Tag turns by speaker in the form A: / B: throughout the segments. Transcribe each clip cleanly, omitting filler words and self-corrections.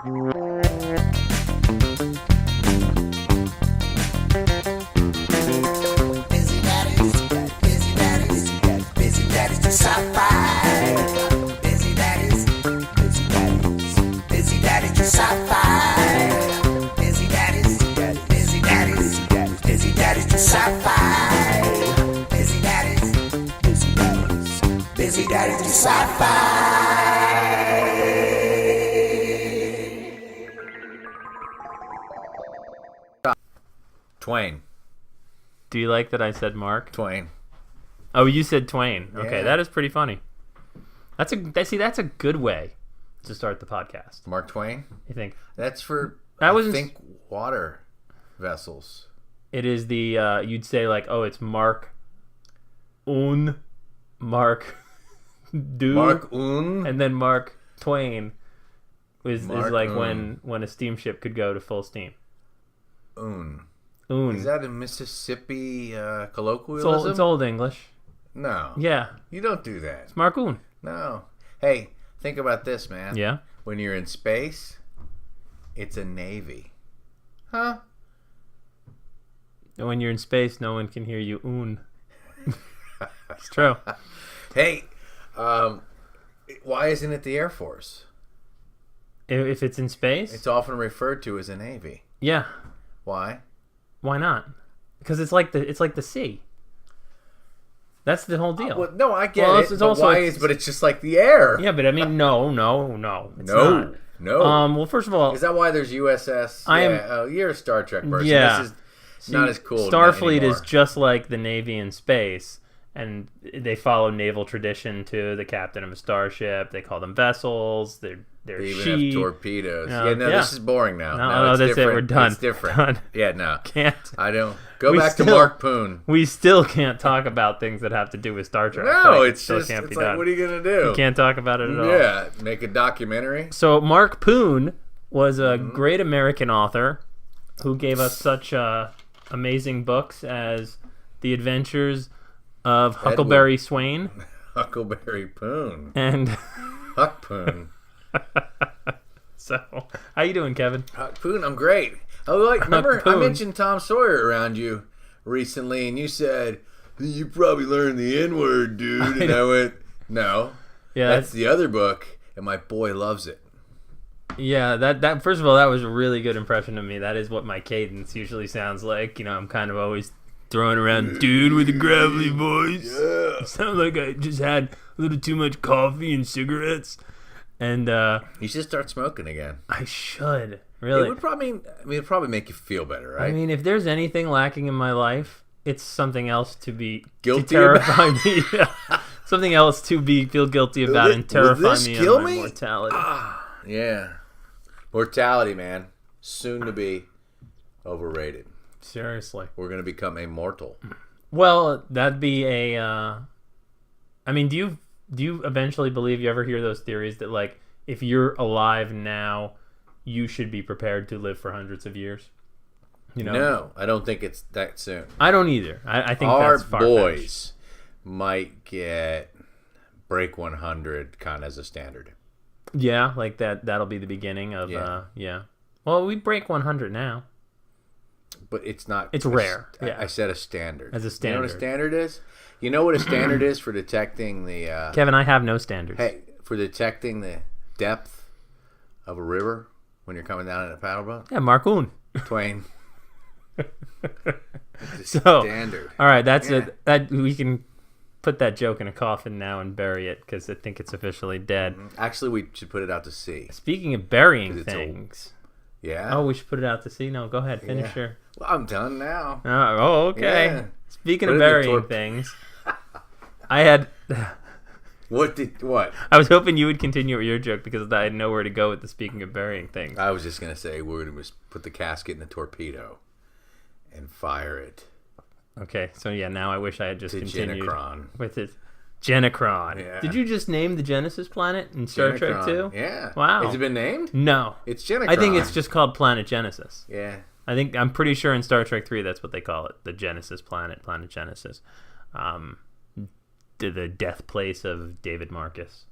A: do sci-fi. Busy daddies do sci-fi. Busy daddies do sci-fi. Busy daddies do sci-fi.
B: Twain.
C: Do you like that I said Mark?
B: Twain.
C: Oh, you said Twain. Okay,
B: Yeah.
C: that is pretty funny. That's a good way to start the podcast.
B: Mark Twain?
C: You think?
B: That's for,
C: That
B: I
C: wasn't-
B: think, water vessels.
C: It is the you'd say like, oh, it's Mark Mark Du,
B: Mark Un?
C: and then Mark Twain is
B: Mark
C: like
B: Un.
C: when a steamship could go to full steam.
B: Un.
C: Un.
B: Is that a Mississippi colloquialism?
C: It's old English.
B: No.
C: Yeah,
B: You don't do that.
C: it's Mark Un.
B: No. Hey, think about this, man.
C: Yeah.
B: When you're in space, it's a navy. Huh?
C: And when you're in space, no one can hear you. Un. It's true.
B: Hey, why isn't it the Air Force?
C: If it's in space,
B: It's often referred to as a navy.
C: yeah.
B: Why?
C: Why not? Because it's like the sea. That's the whole deal.
B: Well, no, I get
C: Well,
B: it.
C: it's
B: But
C: also-
B: why but it's just like the air.
C: Yeah, but I mean, no. It's
B: No.
C: not.
B: No.
C: Well, first of all,
B: Is that why there's USS? You're a Star Trek person.
C: Yeah.
B: This is not as cool.
C: Starfleet
B: anymore.
C: is just like the Navy in space, and they follow naval tradition too. The captain of a starship, they call them vessels. They're
B: They even
C: she.
B: have torpedoes.
C: No,
B: Yeah, no,
C: yeah.
B: this is boring now.
C: No,
B: it's
C: that's it.
B: different.
C: We're done.
B: It's different.
C: Done.
B: Yeah, no.
C: Can't.
B: I don't. Go
C: We
B: back to
C: still-
B: Mark Poon.
C: We still can't talk about things that have to do with Star Trek.
B: No,
C: Like, it
B: it's
C: still
B: just,
C: can't
B: it's
C: be
B: like,
C: done.
B: what are you going to do?
C: You can't talk about it at all.
B: Yeah, make a documentary.
C: So Mark Poon was a great American author who gave us such amazing books as The Adventures of Huckleberry Swain
B: Huckleberry Poon.
C: and
B: Huck Poon.
C: so how you doing, Kevin?
B: Huck Poon, I'm great. Oh, like, remember, I
C: Poon.
B: mentioned Tom Sawyer around you recently, and you said, you probably learned the N-word, dude. And I went, no.
C: Yeah,
B: That's the other book, and my boy loves it.
C: yeah. That first of all, that was a really good impression of me. That is what my cadence usually sounds like. You know, I'm kind of always throwing around, dude, with a gravelly voice.
B: Yeah.
C: Sound like I just had a little too much coffee and cigarettes. And
B: You should start smoking again.
C: I should
B: It
C: really.
B: would probably, it'd probably make you feel better, right?
C: I mean, if there's anything lacking in my life, it's something else to be
B: Guilty
C: to terrify me. Something else to feel guilty about and terrify
B: this
C: me
B: kill
C: of my
B: me?
C: mortality.
B: Yeah. Mortality, man. Soon to be overrated.
C: Seriously.
B: We're going to become immortal.
C: Well, that'd be a. I mean, do you eventually believe, you ever hear those theories that like if you're alive now, you should be prepared to live for hundreds of years? You know?
B: No, I don't think it's that soon.
C: I don't either. I think
B: Our
C: that's far-fetched.
B: boys might break 100 kind of as a standard.
C: Yeah, like that'll be the beginning of yeah. Well, we break 100 now.
B: But it's not.
C: It's rare.
B: I
C: Yeah.
B: said a standard.
C: As a
B: You know what a
C: standard.
B: standard is? You know what a standard is for detecting the.
C: Kevin, I have no standards.
B: Hey, for detecting the depth of a river when you're coming down in a paddle boat?
C: Yeah, Mark Un.
B: Twain. It's a
C: So,
B: standard.
C: all right, that's
B: Yeah.
C: it. That we can put that joke in a coffin now and bury it because I think it's officially dead.
B: Actually, we should put it out to sea.
C: Speaking of burying
B: 'Cause it's
C: things,
B: Yeah.
C: oh, we should put it out to sea. No, go ahead, finish
B: Yeah.
C: your.
B: Well, I'm done now.
C: Oh, okay.
B: Yeah.
C: Speaking
B: Put
C: of
B: it in the
C: burying
B: torp-
C: things, I had.
B: What?
C: I was hoping you would continue with your joke because I had nowhere to go with the speaking of burying things.
B: I was just gonna say we're gonna put the casket in the torpedo and fire it
C: Okay, so yeah, now I wish I had just
B: to
C: continued
B: Genocron.
C: with it. Genocron.
B: Yeah.
C: Did you just name the Genesis planet in Star Trek
B: Genocron.
C: 2?
B: Yeah.
C: Wow.
B: Has it been named?
C: No.
B: It's Genocron.
C: I think it's just called Planet Genesis.
B: Yeah.
C: I'm pretty sure in Star Trek 3 that's what they call it, the Genesis planet, Planet Genesis. The death place of David Marcus.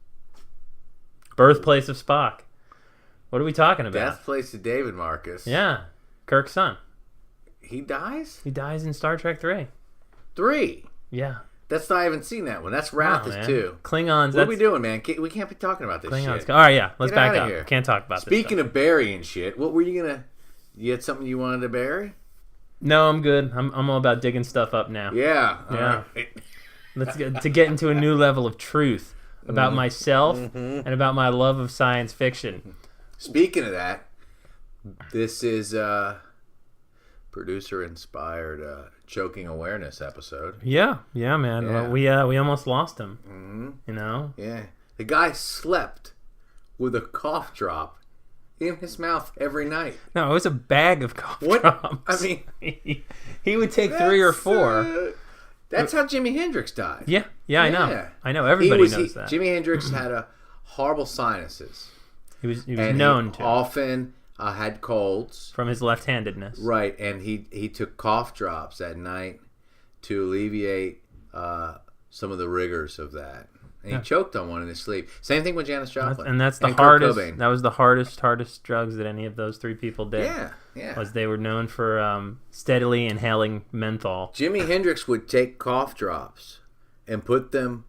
C: Birthplace of Spock. What are we talking about?
B: Death Place to David Marcus.
C: Yeah, Kirk's son.
B: He dies?
C: He dies in Star Trek 3.
B: 3?
C: Yeah.
B: I haven't seen that one. That's Wrath is
C: man.
B: 2.
C: Klingons.
B: What are we doing, man? We can't be talking about this
C: Klingons.
B: shit.
C: All right, yeah. Let's
B: Get
C: back
B: outta
C: up.
B: here.
C: Can't talk about
B: Speaking
C: this
B: of burying shit, what were you going to... You had something you wanted to bury?
C: No, I'm good. I'm all about digging stuff up now.
B: Yeah.
C: Yeah.
B: All right.
C: Let's get into a new level of truth about myself and about my love of science fiction.
B: Speaking of that, this is producer-inspired choking awareness episode.
C: Yeah, man.
B: Yeah.
C: Well, we almost lost him. You know.
B: Yeah. The guy slept with a cough drop in his mouth every night.
C: No, it was a bag of cough
B: What?
C: drops.
B: I mean,
C: he would take 3 or 4.
B: That's how Jimi Hendrix died.
C: Yeah, I know.
B: Yeah.
C: I know. Everybody knows that.
B: Jimi Hendrix had a horrible sinuses.
C: He was
B: And
C: known
B: he
C: to
B: often had colds.
C: from his left-handedness.
B: Right, and he took cough drops at night to alleviate some of the rigors of that. And he choked on one in his sleep. Same thing with Janis Joplin.
C: And that's the
B: Kurt
C: hardest.
B: Cobain.
C: That was the hardest drugs that any of those 3 people did.
B: Yeah.
C: Was they were known for steadily inhaling menthol.
B: Jimi Hendrix would take cough drops and put them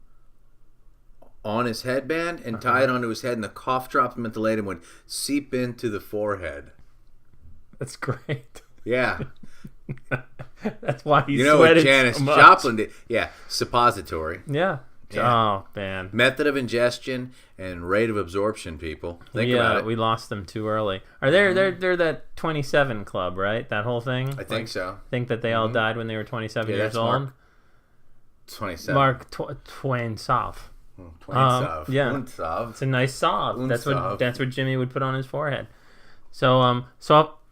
B: on his headband and tie it onto his head, and the cough drops mentholatum would seep into the forehead.
C: That's great.
B: Yeah.
C: That's why he
B: You know what
C: sweated
B: Janis
C: so much.
B: Joplin did? Yeah, suppository.
C: Yeah.
B: Yeah.
C: Oh man.
B: Method of ingestion and rate of absorption, people. Think about it.
C: We lost them too early. Are they're that 27 club, right? That whole thing.
B: I think so.
C: Think that they all died when they were 27
B: Yeah,
C: years
B: that's
C: old.
B: Mark 27.
C: Mark Twain Sov.
B: Twain Sov.
C: yeah.
B: Und Sov.
C: It's a nice Sov.
B: Und
C: That's
B: Sov.
C: what Jimmy would put on his forehead. So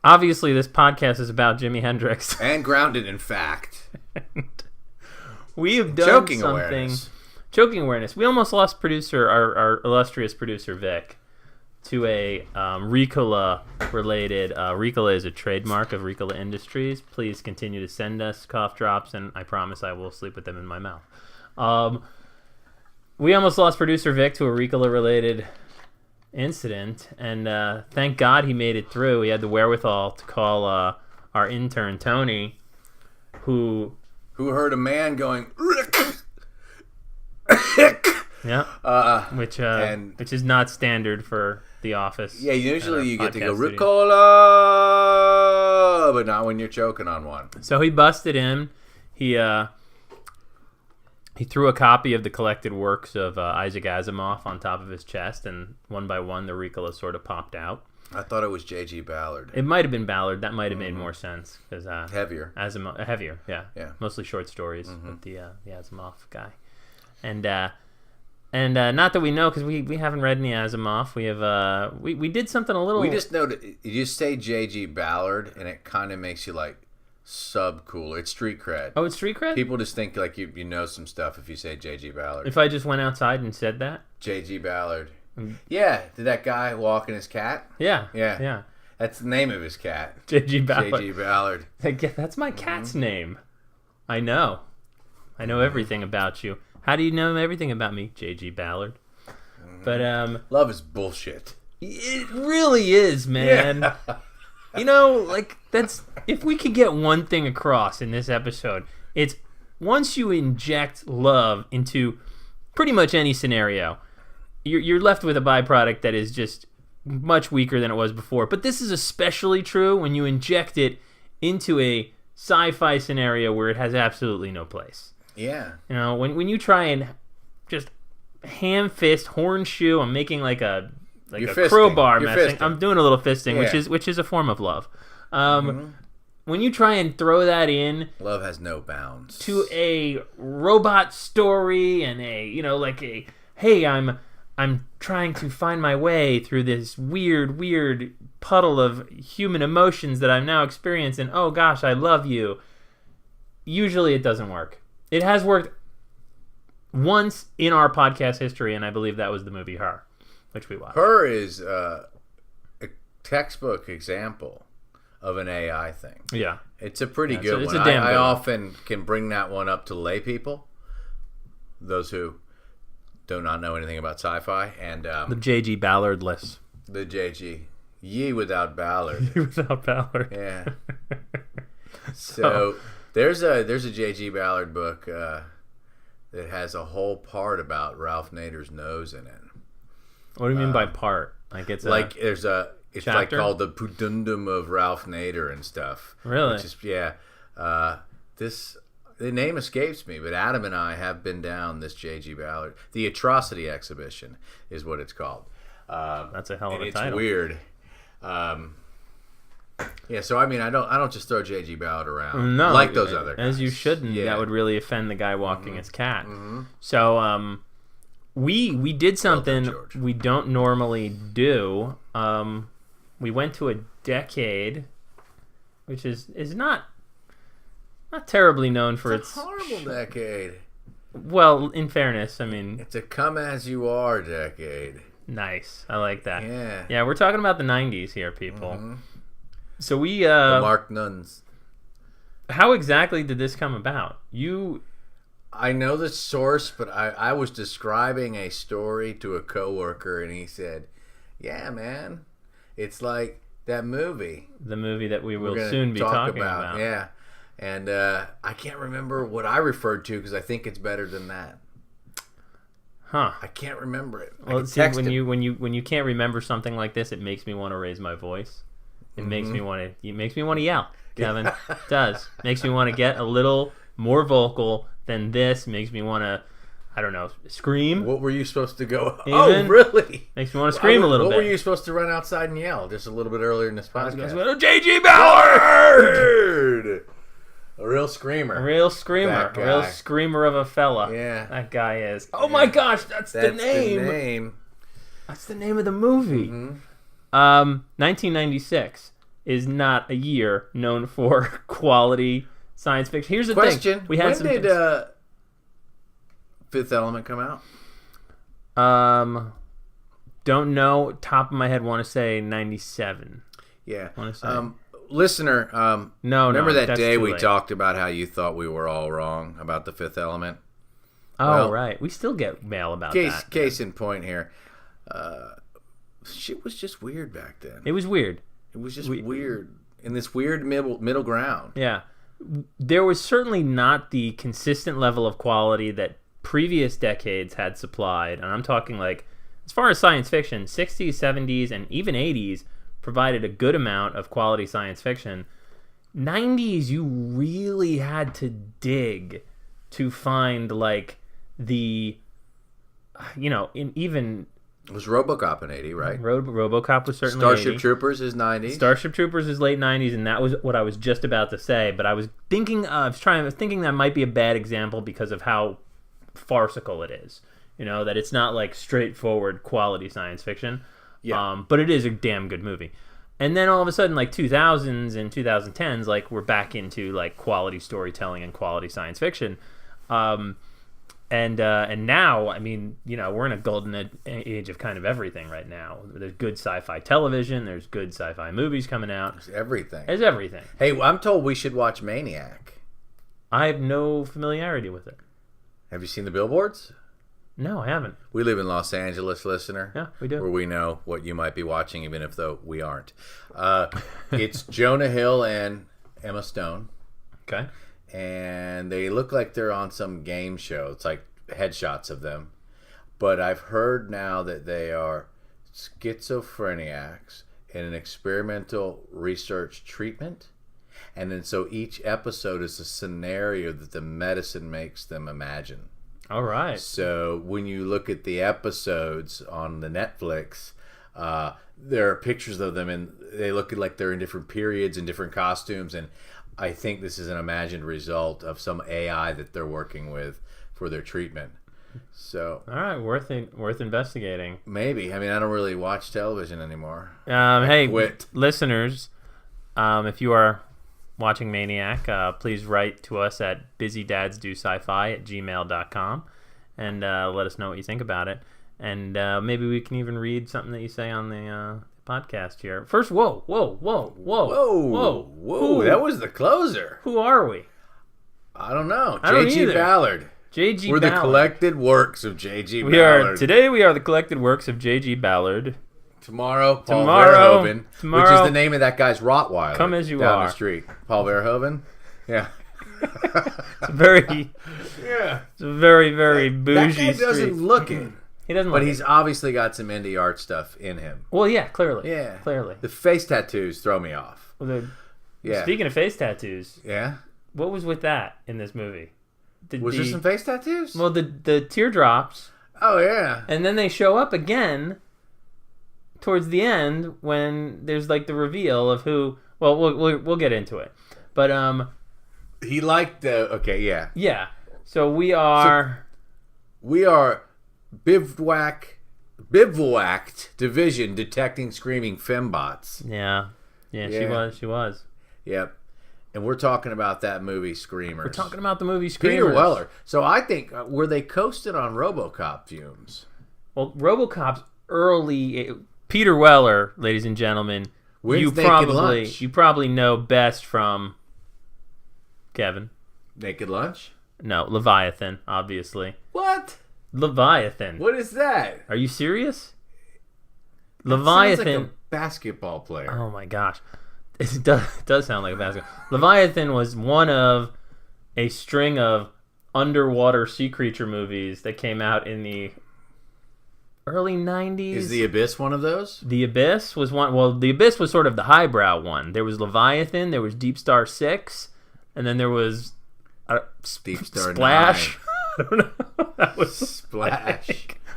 C: obviously this podcast is about Jimi Hendrix.
B: And grounded in fact.
C: We have done
B: Choking
C: something.
B: awareness.
C: Choking awareness. We almost lost our illustrious producer Vic to a Ricola-related. Ricola is a trademark of Ricola Industries. Please continue to send us cough drops, and I promise I will sleep with them in my mouth. We almost lost producer Vic to a Ricola-related incident, and thank God he made it through. He had the wherewithal to call our intern Tony, who
B: heard a man going,
C: yeah, which is not standard for the office.
B: yeah, usually you get to go,
C: podcast studio.
B: Ricola, but not when you're choking on one.
C: So he busted in. He threw a copy of the collected works of Isaac Asimov on top of his chest, and one by one the Ricola sort of popped out.
B: I thought it was J.G. Ballard.
C: It might have been Ballard. That might have made more sense because
B: Heavier.
C: Asimov, heavier, yeah, mostly short stories with the Asimov guy, and not that we know because we haven't read any Asimov. We have we did something a little.
B: We just know that you say J.G. Ballard, and it kind of makes you like sub-cool. It's street cred.
C: Oh, it's street cred?
B: People just think like you know some stuff if you say J.G. Ballard.
C: If I just went outside and said that?
B: J.G. Ballard. Yeah. Did that guy walking his cat?
C: Yeah.
B: Yeah.
C: Yeah.
B: That's the name of his cat.
C: J.G. Ballard.
B: J.G. Ballard.
C: That's my cat's name. I know everything about you. How do you know everything about me, J.G. Ballard? But
B: Love is bullshit.
C: it really is, man.
B: Yeah.
C: You know, like that's if we could get one thing across in this episode, it's once you inject love into pretty much any scenario, you're left with a byproduct that is just much weaker than it was before. But this is especially true when you inject it into a sci-fi scenario where it has absolutely no place.
B: Yeah.
C: You know, when you try and just ham fist horseshoe, I'm making like a
B: You're
C: crowbar
B: You're
C: messing.
B: fisting.
C: I'm doing a little fisting,
B: Yeah.
C: which is a form of love. When you try and throw that in
B: Love has no bounds.
C: to a robot story and hey, I'm trying to find my way through this weird puddle of human emotions that I'm now experiencing. Oh gosh, I love you. Usually it doesn't work. It has worked once in our podcast history, and I believe that was the movie Her, which we watched.
B: Her is a textbook example of an AI thing.
C: Yeah.
B: It's a pretty
C: Yeah,
B: good
C: it's
B: one.
C: a damn
B: I
C: good one.
B: often can bring that one up to lay people, those who do not know anything about sci-fi, and
C: The J.G. Ballard list.
B: the JG. Ye without Ballard.
C: Without Ballard.
B: Yeah. So there's a J.G. Ballard book that has a whole part about Ralph Nader's nose in it.
C: What do you mean by part? Like it's
B: Like there's it's like
C: chapter?
B: called the Pudundum of Ralph Nader and stuff.
C: Really?
B: Which is, yeah. The name escapes me, but Adam and I have been down this J.G. Ballard. The Atrocity Exhibition is what it's called.
C: That's a hell of
B: And
C: a
B: it's
C: title.
B: weird. Yeah, so I mean, I don't just throw J.G. Ballard around
C: No,
B: like those other guys.
C: as you shouldn't.
B: Yeah.
C: That would really offend the guy walking his cat. So we did something
B: George.
C: we don't normally do. We went to a decade, which is not terribly known for
B: It's a horrible decade.
C: Well, in fairness, I mean,
B: It's a come as you are decade.
C: nice. I like that.
B: Yeah.
C: Yeah, we're talking about the 90s here, people. So we
B: The Mark Nuns.
C: how exactly did this come about?
B: I know the source, but I was describing a story to a coworker, and he said, "Yeah, man, it's like that movie
C: The movie that we
B: we're
C: will
B: gonna
C: soon be
B: talk
C: talking about.
B: Yeah, and I can't remember what I referred to because I think it's better than that.
C: Huh.
B: I can't remember it. I
C: Well,
B: can
C: see,
B: text
C: when
B: him.
C: you can't remember something like this, it makes me want to raise my voice. It makes me want to yell, Kevin. It does. Makes me want to get a little more vocal than this. Makes me want to, I don't know, scream.
B: What were you supposed to go?
C: Even?
B: Oh, really?
C: Makes me want to scream a little
B: What
C: bit.
B: were you supposed to run outside and yell just a little bit earlier in this podcast?
C: J.G. Ballard!
B: Ballard! A real screamer.
C: A real screamer.
B: That
C: A real
B: guy.
C: screamer of a fella.
B: Yeah.
C: That guy is. Oh my gosh, that's the name.
B: The name.
C: That's the name of the movie. 1996 is not a year known for quality science fiction. Here's the
B: Question:
C: thing. We had
B: when
C: some
B: did Fifth Element come out?
C: don't know. Top of my head, want to say 97.
B: Yeah.
C: Wanna say.
B: Listener,
C: No,
B: remember that
C: that's
B: day
C: too
B: we
C: late.
B: talked about how you thought we were all wrong about the Fifth Element?
C: Oh,
B: well,
C: right. We still get mail about that.
B: Case in point here. Shit was just weird back then.
C: It was weird.
B: It was just weird. In this weird middle ground.
C: Yeah. There was certainly not the consistent level of quality that previous decades had supplied. And I'm talking like, as far as science fiction, 60s, 70s, and even 80s provided a good amount of quality science fiction. 90s, you really had to dig to find like the, even
B: It was RoboCop in 80, right?
C: RoboCop was certainly
B: Starship
C: 80.
B: Troopers is 90.
C: Starship Troopers is late 90s, and that was what I was just about to say. But I was thinking that might be a bad example because of how farcical it is. That it's not like straightforward quality science fiction.
B: Yeah.
C: But it is a damn good movie. And then all of a sudden, like 2000s and 2010s, like we're back into like quality storytelling and quality science fiction. And now, I mean, we're in a golden age of kind of everything right now. There's good sci-fi television. There's good sci-fi movies coming out.
B: It's everything.
C: There's everything.
B: Hey, I'm told we should watch Maniac.
C: I have no familiarity with it.
B: Have you seen the billboards?
C: No, I haven't.
B: We live in Los Angeles, listener.
C: Yeah, we do.
B: Where we know what you might be watching, even if though we aren't. It's Jonah Hill and Emma Stone.
C: Okay.
B: And they look like they're on some game show. It's like headshots of them. But I've heard now that they are schizophreniacs in an experimental research treatment. And then so each episode is a scenario that the medicine makes them imagine.
C: All right.
B: So when you look at the episodes on the Netflix, there are pictures of them, and they look like they're in different periods and different costumes. And I think this is an imagined result of some AI that they're working with for their treatment. So
C: All right, worth investigating.
B: maybe. I mean, I don't really watch television anymore.
C: Hey,
B: quit.
C: listeners, if you are watching Maniac, please write to us at busydadsdosci-fi@gmail.com and let us know what you think about it. And maybe we can even read something that you say on the podcast here. First, whoa.
B: Whoa! That was the closer.
C: Who are we?
B: I don't know.
C: I don't
B: J.G.
C: either.
B: Ballard.
C: J.G.
B: We're
C: Ballard.
B: the collected works of J.G.
C: We
B: Ballard.
C: are the collected works of J.G. Ballard.
B: Tomorrow, Paul
C: Tomorrow,
B: Verhoeven, which is
C: tomorrow.
B: the name of that guy's Rottweiler.
C: Come as you
B: down
C: are.
B: the street. Paul Verhoeven? Yeah.
C: It's very,
B: Yeah.
C: it's a very, very
B: That
C: bougie
B: guy doesn't
C: street.
B: look it.
C: He doesn't
B: But
C: look
B: he's
C: it.
B: obviously got some indie art stuff in him.
C: Well, yeah, clearly.
B: Yeah.
C: Clearly.
B: The face tattoos throw me off.
C: Well,
B: Yeah.
C: Speaking of face tattoos,
B: Yeah?
C: what was with that in this movie?
B: Was there some face tattoos?
C: Well, the teardrops,
B: Oh, yeah.
C: and then they show up again towards the end when there's like the reveal of who. Well, we'll get into it, but
B: He liked the... Okay, yeah.
C: yeah. So we are
B: We are bivouacked division detecting screaming fembots.
C: yeah.
B: Yeah.
C: She was.
B: Yep. And we're talking about that movie, Screamers.
C: We're talking about the movie Screamers.
B: Peter Weller. So I think, were they coasted on RoboCop fumes?
C: Well, RoboCop's early. Peter Weller, ladies and gentlemen,
B: When's
C: you
B: Naked Lunch?
C: probably know best from Kevin.
B: Naked Lunch?
C: No, Leviathan, obviously.
B: What?
C: Leviathan.
B: What is that?
C: Are you serious?
B: That
C: Leviathan.
B: sounds like a basketball player.
C: Oh my gosh, it does sound like a basketball. Leviathan was one of a string of underwater sea creature movies that came out in the early 90s.
B: Is The Abyss one of those?
C: The Abyss was one. Well, The Abyss was sort of the highbrow one. There was Leviathan, there was Deep Star 6, and then there was
B: Deep Star
C: Splash. I don't know. That was
B: Splash.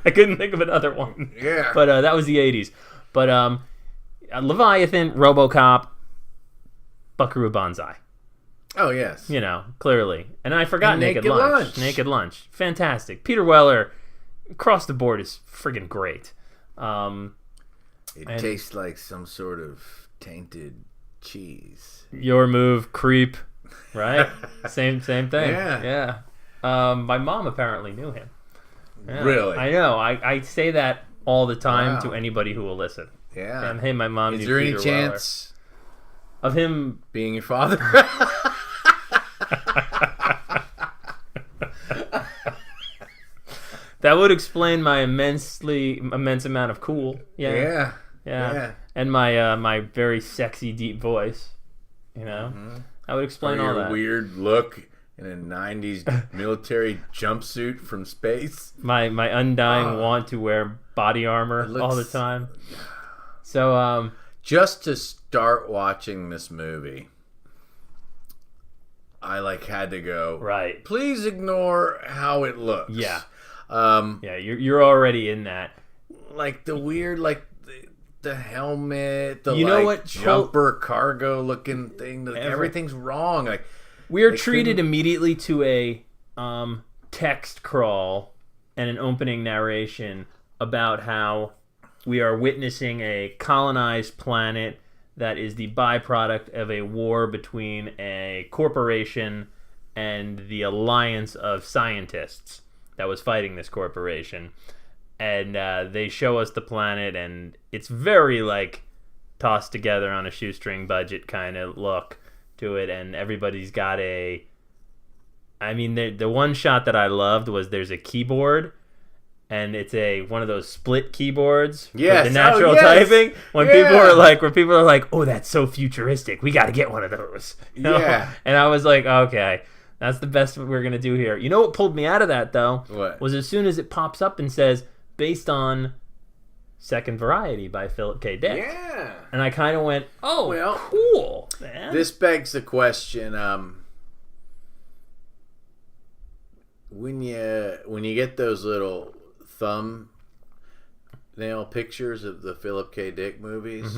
C: I couldn't think of another one.
B: Yeah.
C: But that was the 80s. But Leviathan, RoboCop, Buckaroo Banzai.
B: Oh, yes.
C: You know, clearly. And I forgot
B: And
C: Naked
B: Naked
C: Lunch.
B: Lunch.
C: Naked Lunch. Fantastic. Peter Weller, across the board, is friggin' great.
B: It
C: and-
B: tastes like some sort of tainted cheese.
C: Your move, creep. Right? same thing.
B: Yeah.
C: Yeah. My mom apparently knew him. Yeah.
B: Really?
C: I know. I say that all the time
B: Wow.
C: to anybody who will listen.
B: Yeah.
C: And hey, my mom
B: Is
C: knew
B: there any
C: Peter
B: chance
C: Weller. Of him?
B: being your father?
C: That would explain my immense amount of cool.
B: Yeah.
C: Yeah. And my very sexy deep voice. You know? That would explain all
B: Your
C: that.
B: weird look in a 90s military jumpsuit from space.
C: My undying want to wear body armor all the
B: looks-
C: time. So
B: Just to start watching this movie, I had to go,
C: right.
B: please ignore how it looks.
C: Yeah.
B: Yeah.
C: Yeah, you're already in that.
B: The weird, the helmet, the
C: You know what?
B: jumper cargo looking thing. Everything's wrong.
C: We're
B: They
C: treated
B: couldn't-
C: immediately to a text crawl and an opening narration about how we are witnessing a colonized planet that is the byproduct of a war between a corporation and the alliance of scientists that was fighting this corporation. And they show us the planet, and it's very tossed together on a shoestring budget kind of look to it, and everybody's got the one shot that I loved was there's a keyboard, and it's one of those split keyboards
B: Yes.
C: with the natural
B: Oh, yes.
C: typing. When people are like, oh, that's so futuristic, we got to get one of those. You know?
B: Yeah.
C: And I was like, okay, that's the best we're gonna do here. You know what pulled me out of that though?
B: What?
C: Was as soon as it pops up and says based on Second Variety by Philip K. Dick.
B: Yeah.
C: And I kind of went, oh,
B: Well,
C: cool, man.
B: This begs the question: when you get those little thumbnail pictures of the Philip K. Dick movies,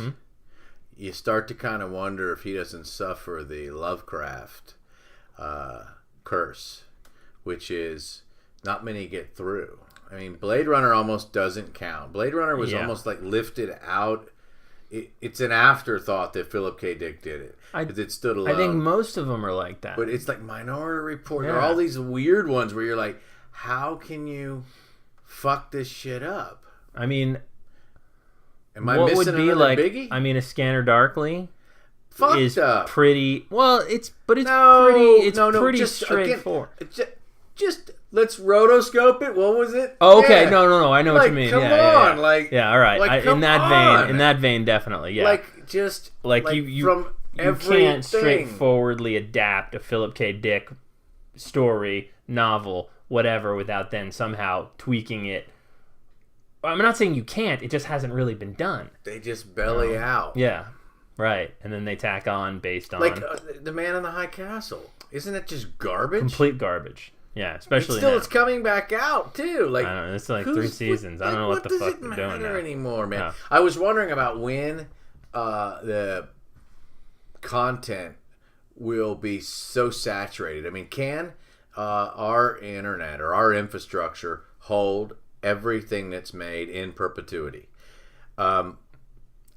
B: you start to kind of wonder if he doesn't suffer the Lovecraft curse, which is not many get through. I mean, Blade Runner almost doesn't count. Blade Runner was almost lifted out. It's an afterthought that Philip K. Dick did it. It stood alone.
C: I think most of them are like that.
B: But it's Minority Report.
C: Yeah.
B: There are all these weird ones where you're like, how can you fuck this shit up?
C: I mean,
B: Am I
C: what
B: missing
C: would be
B: another biggie?
C: I mean, A Scanner Darkly
B: Fucked
C: is
B: up.
C: pretty. Well, it's
B: No,
C: pretty. It's
B: no,
C: pretty
B: just,
C: straightforward.
B: Again, just let's rotoscope it. What was it?
C: Oh, okay,
B: Yeah.
C: no. I know what
B: Like,
C: you mean.
B: come
C: Yeah.
B: on, like-
C: yeah, all right.
B: like,
C: in
B: come
C: that
B: on.
C: vein, definitely. Yeah,
B: Like just
C: like you
B: from
C: you
B: everything.
C: can't straightforwardly adapt a Philip K. Dick story, novel, whatever, without then somehow tweaking it. I'm not saying you can't. It just hasn't really been done.
B: They just belly out.
C: Yeah, right. And then they tack on based on
B: Like the Man in the High Castle. Isn't it just garbage?
C: complete garbage. Yeah, especially
B: Still,
C: now.
B: it's coming back out too. Like
C: I don't know. It's like
B: who's-
C: 3 seasons. I don't know what the fuck they're
B: does
C: doing
B: it
C: now.
B: matter anymore, man?
C: Huh.
B: I was wondering about when the content will be so saturated. I mean, can our internet or our infrastructure hold everything that's made in perpetuity?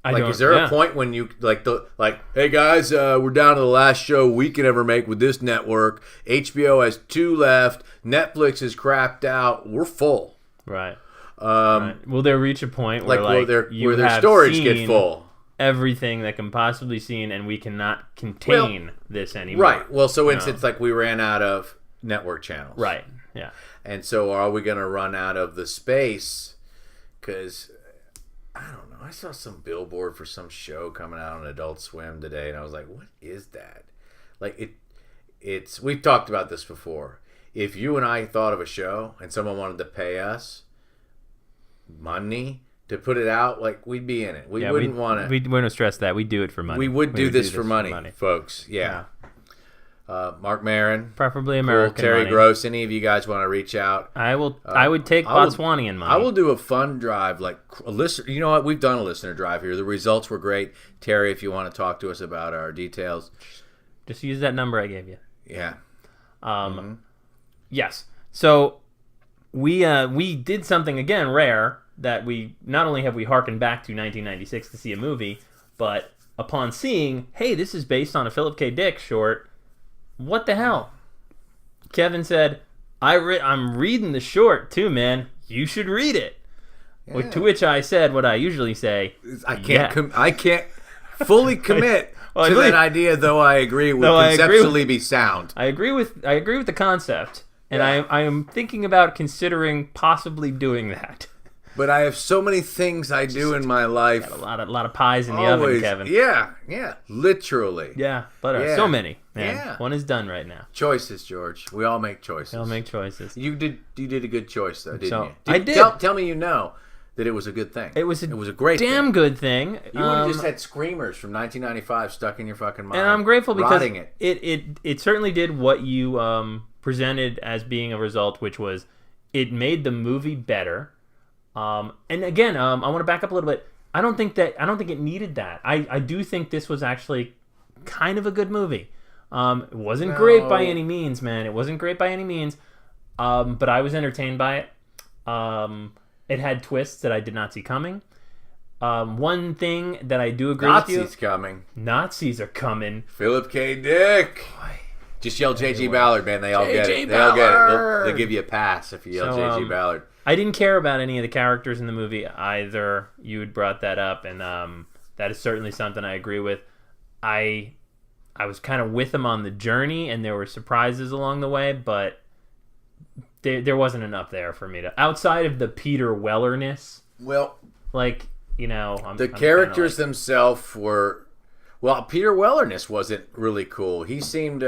B: Is there a point when you hey guys, we're down to the last show we can ever make with this network. HBO has 2 left. Netflix is crapped out. We're full.
C: Right. Right. Will there reach a point where
B: where
C: you
B: their
C: have
B: storage
C: seen
B: get full?
C: everything that can possibly seen, and we cannot contain this anymore?
B: Right. Well, so instance, like we ran out of network channels.
C: Right. Yeah.
B: And so are we going to run out of the space? Because I don't know. I saw some billboard for some show coming out on Adult Swim today, and I was like, "What is that?" Like it's. We've talked about this before. If you and I thought of a show and someone wanted to pay us money to put it out, like we'd be in it. We wouldn't want to.
C: We wouldn't stress that. We do it for money.
B: We would do this for money, folks. Yeah. Mark Maron,
C: preferably American
B: Terry
C: money.
B: Gross. Any of you guys want to reach out?
C: I would take Botswanian money.
B: I will do a fun drive, like a listener. You know what? We've done a listener drive here. The results were great. Terry, if you want to talk to us about our details,
C: just use that number I gave you.
B: Yeah.
C: Yes. So we did something again rare, that we not only have we harkened back to 1996 to see a movie, but upon seeing, hey, this is based on a Philip K. Dick short. What the hell? Kevin said, I'm reading the short too, man. You should read it.
B: Yeah.
C: To which I said what I usually say.
B: I can't fully commit to that idea, though I agree it would conceptually be sound.
C: I agree with the concept, and I am thinking about considering possibly doing that.
B: But I have so many things I do in my life.
C: Got a lot of pies in the oven, Kevin.
B: Yeah, literally.
C: Yeah, but so many. Man.
B: Yeah.
C: One is done right now.
B: Choices, George. We all make choices.
C: We all make choices.
B: You did a good choice, though, didn't you?
C: I did.
B: Tell me you know that it was a good thing.
C: It was a
B: great
C: damn
B: thing.
C: Good thing.
B: You would have just had Screamers from 1995 stuck in your fucking mind.
C: And I'm grateful because
B: rotting
C: it certainly did what you presented as being a result, which was it made the movie better. And again, I want to back up a little bit. I don't think it needed that. I do think this was actually kind of a good movie. It wasn't great by any means, man. It wasn't great by any means. But I was entertained by it. It had twists that I did not see coming. One thing that I do agree with you.
B: Nazis coming.
C: Nazis are coming.
B: Philip K. Dick. Just yell J.G. Ballard, man. They all get it. They all get it. They'll give you a pass if you yell J.G. Ballard.
C: I didn't care about any of the characters in the movie either. You had brought that up, and that is certainly something I agree with. I was kind of with them on the journey, and there were surprises along the way, but there wasn't enough there for me to, outside of the Peter Weller-ness.
B: Well,
C: the
B: characters themselves were. Well, Peter Weller-ness wasn't really cool. He seemed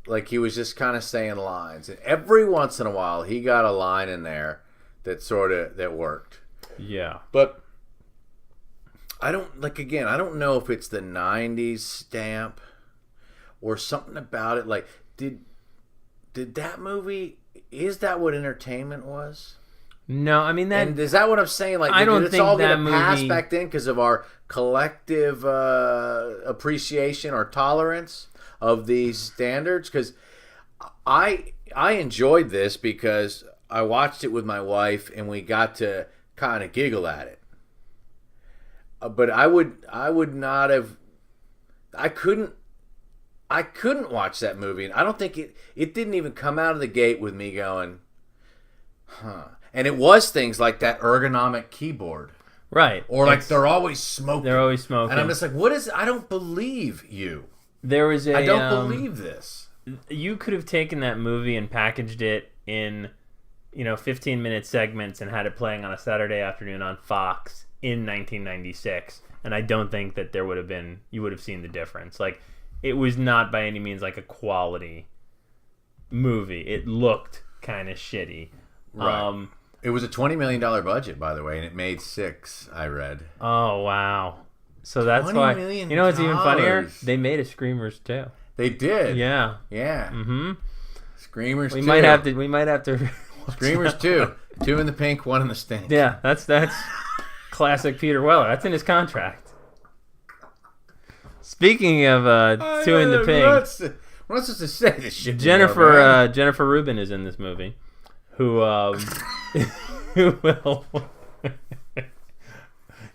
B: like he was just kind of saying lines, and every once in a while he got a line in there that worked.
C: Yeah,
B: but I don't know if it's the 90s stamp or something about it. Like, did that movie, is that what entertainment was?
C: No, I mean that.
B: And is that what I'm saying? Like,
C: I don't
B: it's
C: think
B: all
C: that
B: gonna pass
C: movie
B: back then because of our collective appreciation or tolerance of these standards. Because I enjoyed this because I watched it with my wife and we got to kind of giggle at it. But I would not have. I couldn't watch that movie, and I don't think it didn't even come out of the gate with me going, huh. And it was things like that ergonomic keyboard,
C: right?
B: Or like they're always smoking.
C: And I'm just
B: like, what is? I don't believe you.
C: There was
B: I don't believe this.
C: you could have taken that movie and packaged it in, 15-minute segments and had it playing on a Saturday afternoon on Fox in 1996, and I don't think that you would have seen the difference. Like, it was not by any means like a quality movie. It looked kind of shitty.
B: Right. It was a $20 million budget, by the way, and it made $6, I read.
C: Oh, wow. So that's
B: $20
C: why.
B: million.
C: You know what's even funnier? They made a Screamers too.
B: They did.
C: Yeah.
B: Yeah.
C: Mm-hmm.
B: Screamers 2.
C: We might have to.
B: Screamers 2. 2 in the pink, 1 in the stink.
C: Yeah, that's classic Peter Weller. That's in his contract. Speaking of 2 in the pink,
B: we're not supposed to say this shit.
C: Jennifer Rubin is in this movie. Who will?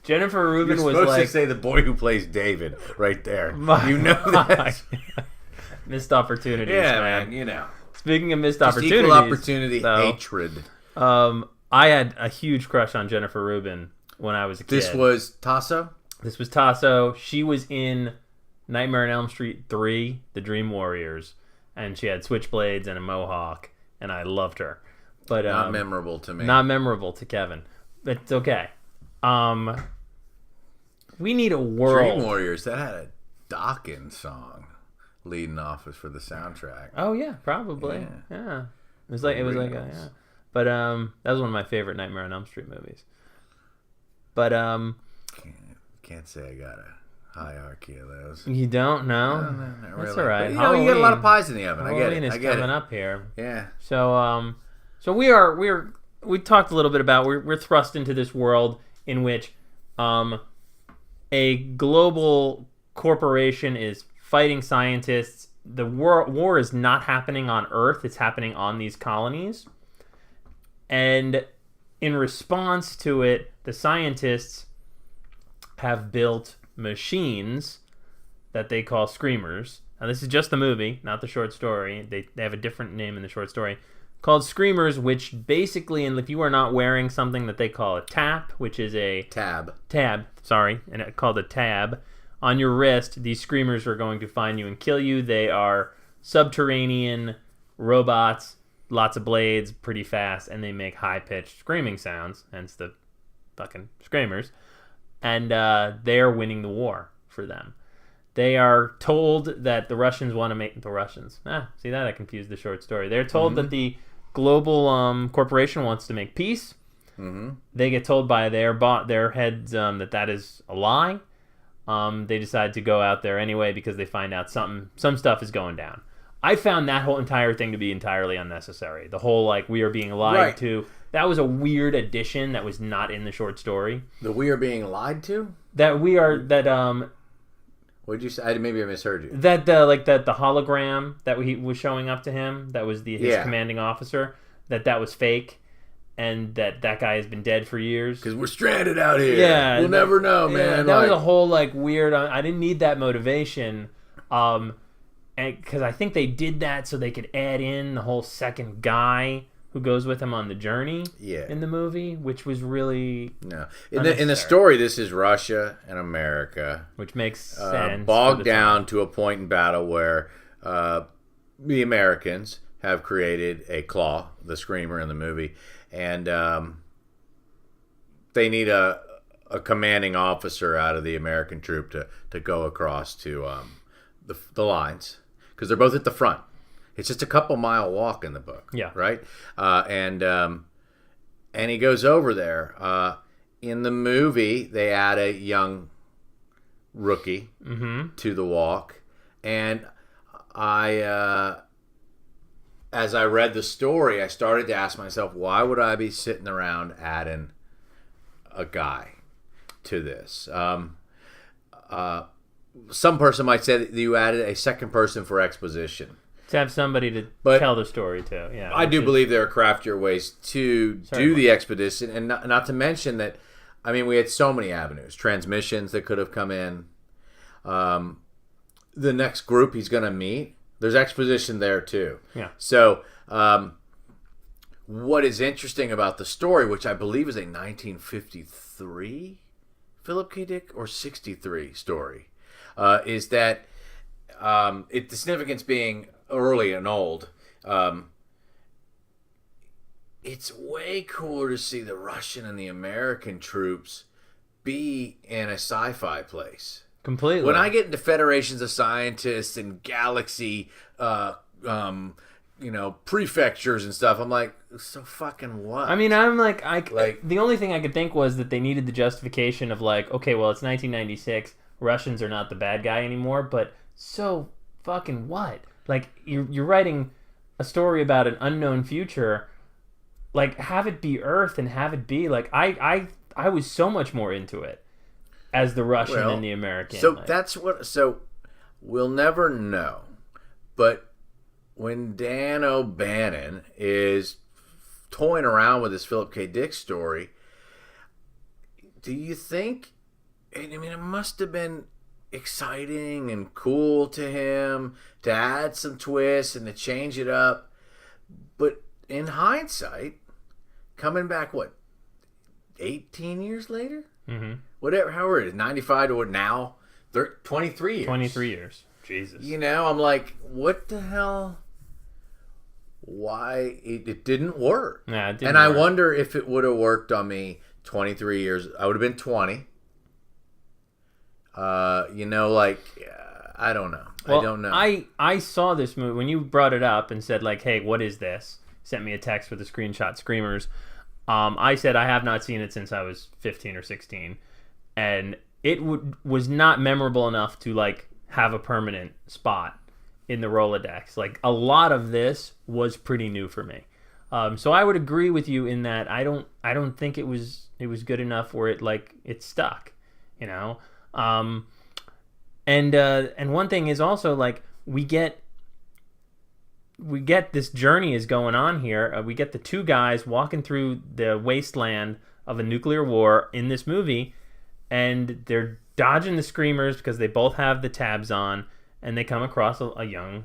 C: Jennifer Rubin
B: You're
C: was
B: supposed
C: like,
B: to say the boy who plays David right there. That.
C: Missed opportunities.
B: Yeah,
C: man. Speaking of missed
B: Just
C: opportunities,
B: equal opportunity hatred.
C: I had a huge crush on Jennifer Rubin when I was a kid.
B: This was Tasso?
C: This was Tasso. She was in Nightmare on Elm Street 3, The Dream Warriors, and she had switchblades and a mohawk, and I loved her. But
B: not memorable to me.
C: Not memorable to Kevin. But it's okay. We need a world.
B: Dream Warriors, that had a Dawkins song leading off as for the soundtrack.
C: Oh yeah, probably. Yeah. It was like yeah. But that was one of my favorite Nightmare on Elm Street movies. But
B: can't say I got a hierarchy of those.
C: You don't know?
B: No, not
C: That's
B: really.
C: all right.
B: But, you got a lot of pies in the oven.
C: Halloween
B: I get it.
C: coming up here.
B: Yeah.
C: So we talked a little bit about we're thrust into this world in which a global corporation is fighting scientists. The war is not happening on Earth. It's happening on these colonies. And in response to it, the scientists have built machines that they call Screamers. Now, this is just the movie, not the short story. They have a different name in the short story. Called Screamers, which basically, and if you are not wearing something that they call a TAP, which is a... Tab, and it called a tab, on your wrist, these Screamers are going to find you and kill you. They are subterranean robots, lots of blades, pretty fast, and they make high-pitched screaming sounds, hence the fucking Screamers. And they are winning the war for them. They are told that the Russians want to make... The Russians. See that? I confused the short story. They're told that the global corporation wants to make peace. Mm-hmm. They get told by their heads that is a lie. They decide to go out there anyway because they find out some stuff is going down. I found that whole entire thing to be entirely unnecessary. The whole, we are being lied to. That was a weird addition that was not in the short story.
B: The we are being lied to?
C: That we are...
B: What did you say? Maybe I misheard you.
C: That the hologram that he was showing up to him, that was his commanding officer, that was fake, and that guy has been dead for years.
B: Because we're stranded out here.
C: Yeah.
B: We'll never know, man.
C: That was a whole, weird... I didn't need that motivation. Because I think they did that so they could add in the whole second guy who goes with him on the journey in the movie, which was really
B: in the story. This is Russia and America,
C: which makes sense.
B: Bogged down to a point in battle where the Americans have created a Claw, the Screamer in the movie, and they need a commanding officer out of the American troop to go across to the lines, because they're both at the front. It's just a couple mile walk in the book. Yeah. Right? And he goes over there. In the movie, they add a young rookie to the walk. And as I read the story, I started to ask myself, why would I be sitting around adding a guy to this? Some person might say that you added a second person for exposition.
C: To have somebody to tell the story to, yeah.
B: I do believe there are craftier ways to do the expedition, and not to mention that, we had so many avenues, transmissions that could have come in. The next group he's going to meet, there's exposition there too. Yeah. So, what is interesting about the story, which I believe is a 1953 Philip K. Dick or 63 story, is that the significance being early and old. It's way cooler to see the Russian and the American troops be in a sci-fi place.
C: Completely.
B: When I get into federations of scientists and galaxy, prefectures and stuff, I'm like, so fucking what?
C: I mean, I'm like, the only thing I could think was that they needed the justification of like, okay, well, it's 1996, Russians are not the bad guy anymore, but so fucking what? Like, you're writing a story about an unknown future, like, have it be Earth and have it be, like, I was so much more into it as the Russian and the American.
B: So so we'll never know, but when Dan O'Bannon is toying around with this Philip K. Dick story, do you think, I mean, it must have been exciting and cool to him to add some twists and to change it up, but in hindsight, coming back, 18 years later?
C: Mm-hmm.
B: Whatever, however it is, 95 to now, 23 years.
C: 23 years. Jesus.
B: I'm like, what the hell? Why? It didn't work.
C: Yeah, it didn't
B: and
C: work.
B: I wonder if it would have worked on me 23 years. I would have been 20. I don't know.
C: Well,
B: I don't know.
C: I saw this movie when you brought it up and said like, "Hey, what is this?" Sent me a text with a screenshot. Screamers. I said I have not seen it since I was 15 or 16, and it was not memorable enough to like have a permanent spot in the Rolodex. Like a lot of this was pretty new for me. So I would agree with you in that I don't think it was good enough where it stuck, And one thing is also like we get this journey is going on here. We get the two guys walking through the wasteland of a nuclear war in this movie, and they're dodging the screamers because they both have the tabs on, and they come across a young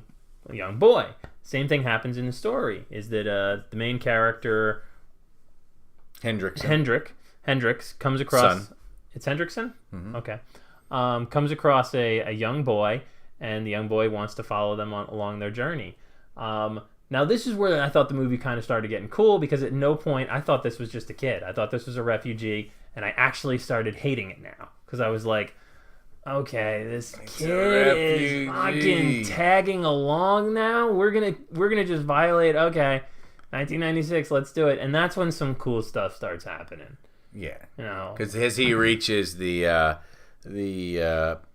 C: boy. Same thing happens in the story. Is that the main character Hendricks comes across.
B: Son.
C: It's Hendrickson?
B: Mm-hmm.
C: Okay. Comes across a young boy, and the young boy wants to follow them along their journey. Now, this is where I thought the movie kind of started getting cool, because at no point I thought this was just a kid. I thought this was a refugee, and I actually started hating it now, because I was like, okay, this kid is fucking tagging along now. We're gonna just violate. Okay, 1996, let's do it. And that's when some cool stuff starts happening.
B: Yeah,
C: because
B: as he reaches the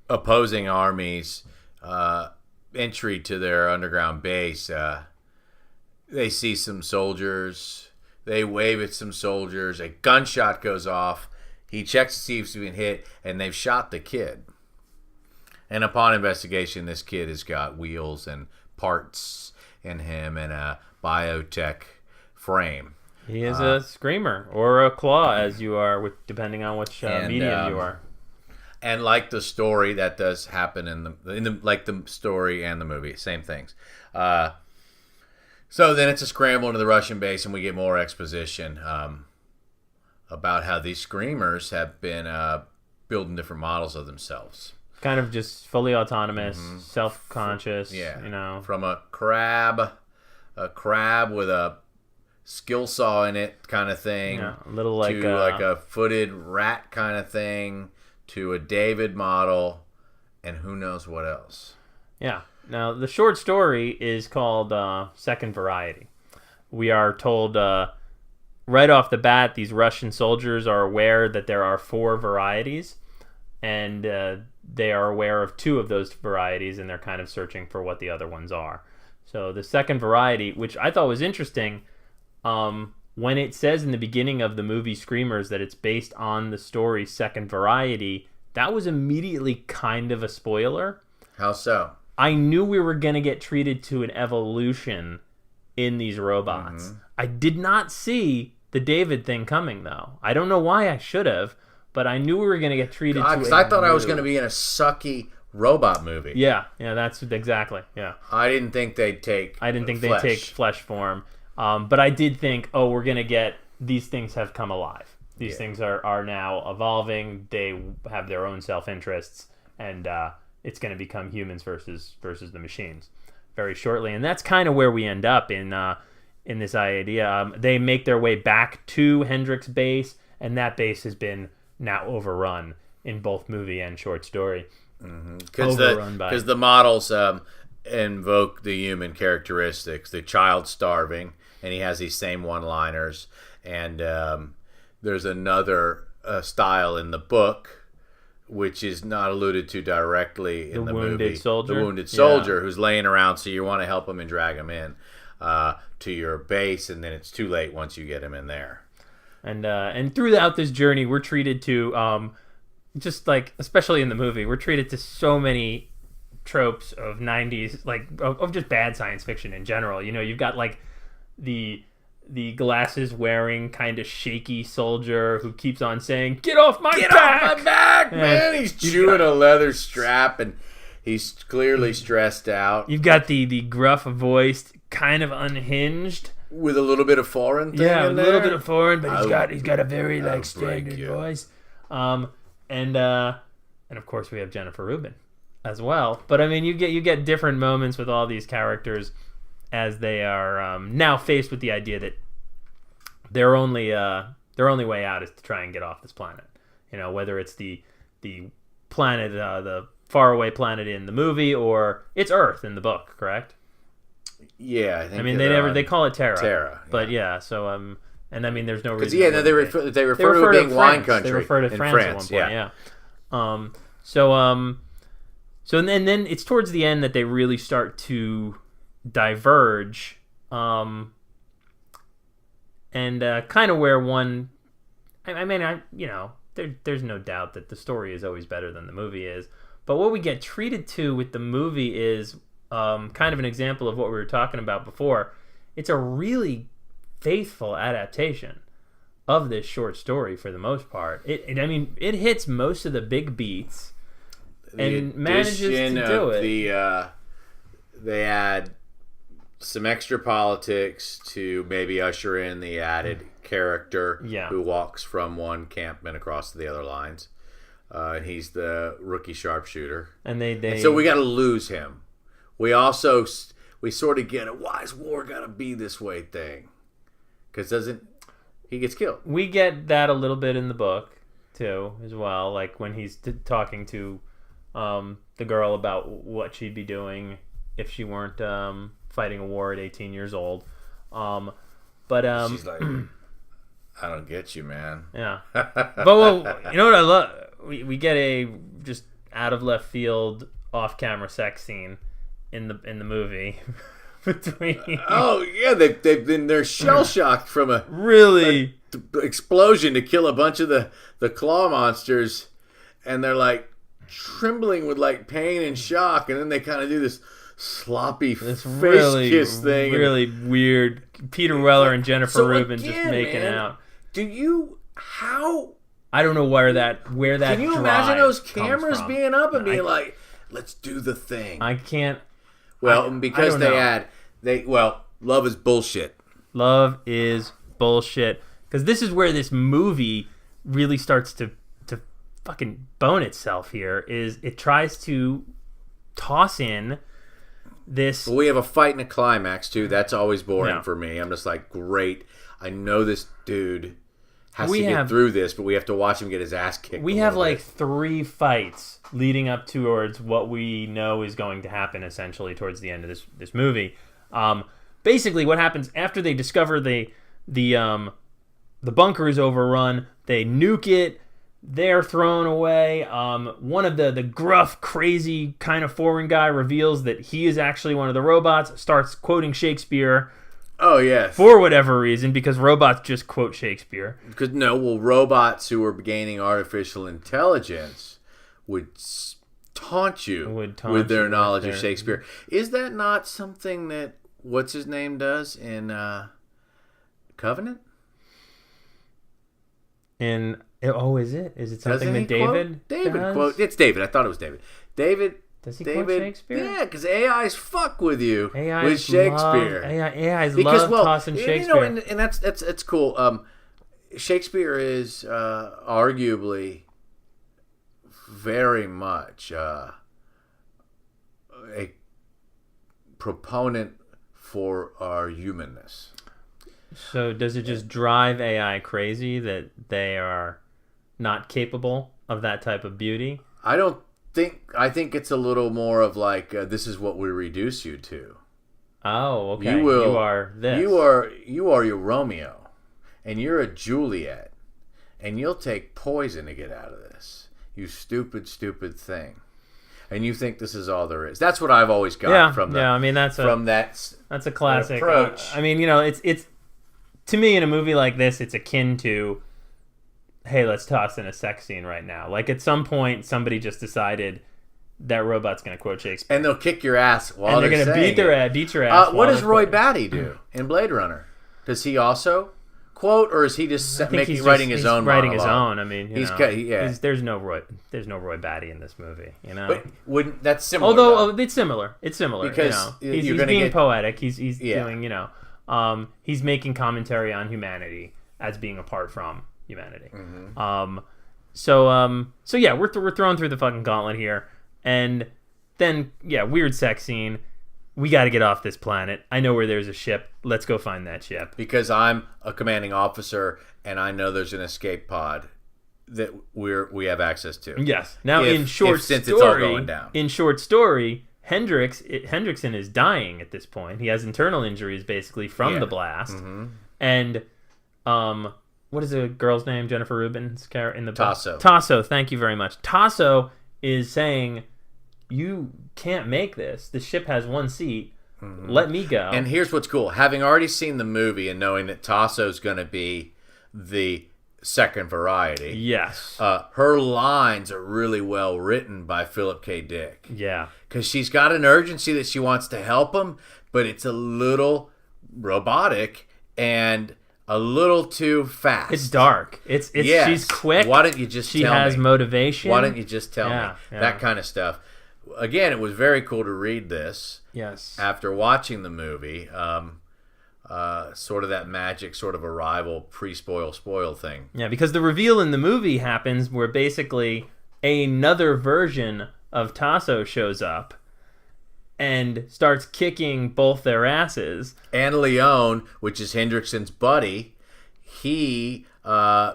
B: opposing armies' entry to their underground base, they see some soldiers. They wave at some soldiers. A gunshot goes off. He checks to see if he's been hit, and they've shot the kid. And upon investigation, this kid has got wheels and parts in him and a biotech frame.
C: He is a screamer or a claw, as you are, depending on which medium you are.
B: And like the story, that does happen in the like the story and the movie, same things. So then it's a scramble into the Russian base, and we get more exposition about how these screamers have been building different models of themselves.
C: Kind of just fully autonomous, self-conscious.
B: Yeah, from a crab with a skill saw in it, kind of thing.
C: Yeah, a little like
B: to like a footed rat kind of thing, to a David model, and who knows what else.
C: Yeah. Now, the short story is called Second Variety. We are told right off the bat, these Russian soldiers are aware that there are 4 varieties, and they are aware of 2 of those varieties, and they're kind of searching for what the other ones are. So the second variety, which I thought was interesting, when it says in the beginning of the movie Screamers that it's based on the story Second Variety, that was immediately kind of a spoiler.
B: How so?
C: I knew we were going to get treated to an evolution in these robots. Mm-hmm. I did not see the David thing coming, though. I don't know why I should have, but I knew we were going to get treated to
B: because I thought I was going to be in a sucky robot movie.
C: Yeah, that's exactly, yeah.
B: I didn't think they'd take
C: they'd take flesh form. But I did think, we're going to get, these things have come alive. These things are now evolving. They have their own self-interests, and it's going to become humans versus the machines. very shortly, and that's kind of where we end up in this idea. They make their way back to Hendrix base, and that base has been now overrun in both movie and short story.
B: Because the models invoke the human characteristics. The child's starving, and he has these same one-liners. And there's another style in the book, which is not alluded to directly in the movie.
C: Soldier?
B: The wounded soldier who's laying around, so you want to help him and drag him in to your base, and then it's too late once you get him in there.
C: And throughout this journey, we're treated to just like, especially in the movie, we're treated to so many tropes of 90s, like of just bad science fiction in general. You know, you've got like the glasses wearing kind of shaky soldier who keeps on saying, "Get off my back,
B: man!" He's chewing a leather strap, and he's clearly stressed out.
C: You've got the gruff voiced, kind of unhinged,
B: with a little bit of foreign thing in there.
C: A little bit of foreign, but he's got a very like standard voice. And of course we have Jennifer Rubin as well. But I mean, you get different moments with all these characters as they are now faced with the idea that their only way out is to try and get off this planet. You know, whether it's the planet, the faraway planet in the movie, or it's Earth in the book, correct?
B: Yeah, I think.
C: I mean, they call it Terra. Terra, but yeah. So and I mean, there's no reason.
B: Because they refer to it being wine country.
C: They refer to France at one point. Yeah. So and then it's towards the end that they really start to diverge, and kind of where one. I mean, there's no doubt that the story is always better than the movie is, but what we get treated to with the movie is kind of an example of what we were talking about before. It's a really faithful adaptation of this short story for the most part. It hits most of the big beats and manages to do it.
B: They add some extra politics to maybe usher in the added character who walks from one campment across to the other lines. And he's the rookie sharpshooter. And so we got to lose him. We sort of get a why's war got to be this way thing. Because he gets killed.
C: We get that a little bit in the book too, as well. Like when he's talking to the girl about what she'd be doing if she weren't fighting a war at 18 years old. But
B: she's like, I don't get you, man.
C: Yeah. But you know what I love? We get a just out of left field off-camera sex scene in the movie. Between
B: they're shell shocked from a
C: really
B: explosion to kill a bunch of the claw monsters, and they're like trembling with like pain and shock, and then they kind of do this sloppy face kiss thing,
C: really weird. Peter Weller and Jennifer Rubin just making out. I don't know where that
B: can you imagine those cameras being up and being like, let's do the thing?
C: I can't.
B: Well, because love is bullshit.
C: Love is bullshit. Because this is where this movie really starts to fucking bone itself here. Is it tries to toss in this...
B: Well, we have a fight and a climax, too. That's always boring for me. I'm just like, great. I know this dude has to get through this, but we have to watch him get his ass kicked.
C: We have like 3 fights leading up towards what we know is going to happen essentially towards the end of this movie. Basically, what happens after they discover the bunker is overrun, they nuke it, they're thrown away. One of the gruff, crazy kind of foreign guy reveals that he is actually one of the robots, starts quoting Shakespeare.
B: Oh, yes.
C: For whatever reason, because robots just quote Shakespeare.
B: Robots who are gaining artificial intelligence would taunt you with their knowledge of Shakespeare. Is that not something that what's his name does in Covenant?
C: Is it? Is it something that David?
B: David quote. It's David. I thought it was David. David.
C: Does he quote Shakespeare?
B: Yeah, because AIs fuck with you with Shakespeare.
C: AIs love tossing Shakespeare.
B: And that's cool. Shakespeare is arguably very much a proponent for our humanness.
C: So does it just drive AI crazy that they are not capable of that type of beauty?
B: I think it's a little more of like, this is what we reduce you to.
C: Oh, okay. You are this.
B: You are your Romeo, and you're a Juliet, and you'll take poison to get out of this. You stupid, stupid thing. And you think this is all there is. That's what I've always got from that.
C: Yeah, I mean that's a classic
B: approach.
C: I mean, it's to me in a movie like this, it's akin to, hey, let's toss in a sex scene right now. Like at some point, somebody just decided that robot's going to quote Shakespeare,
B: and they'll kick your ass while
C: they're going to beat your ass.
B: What does Roy Batty do in Blade Runner? Does he also quote, or is he just writing his own?
C: Writing
B: monologue?
C: his own. I mean, there's no Roy Batty in this movie.
B: But that's similar.
C: Although it's similar. It's similar
B: because
C: he's being poetic. He's doing he's making commentary on humanity as being apart from humanity.
B: Mm-hmm.
C: So yeah, we're throwing through the fucking gauntlet here, and then weird sex scene. We got to get off this planet. I know where there's a ship. Let's go find that ship.
B: Because I'm a commanding officer, and I know there's an escape pod that we have access to.
C: Yes. Now,
B: since it's all going down.
C: In short story, Hendrickson is dying at this point. He has internal injuries basically from the blast.
B: Mm-hmm.
C: And what is the girl's name? Jennifer Rubin's character in the
B: Tasso.
C: Tasso. Thank you very much. Tasso is saying, you can't make this. The ship has one seat. Mm-hmm. Let me go.
B: And here's what's cool. Having already seen the movie and knowing that Tasso's going to be the second variety.
C: Yes.
B: Her lines are really well written by Philip K. Dick.
C: Yeah.
B: Because she's got an urgency that she wants to help him, but it's a little robotic and a little too fast.
C: It's dark. It's
B: yes.
C: She's quick.
B: Why don't you just tell me?
C: She has motivation.
B: Why don't you just tell me? That kind of stuff. Again, it was very cool to read this.
C: Yes.
B: After watching the movie, sort of that magic sort of arrival, spoil thing.
C: Yeah, because the reveal in the movie happens where basically another version of Tasso shows up and starts kicking both their asses.
B: And Leone, which is Hendrickson's buddy, he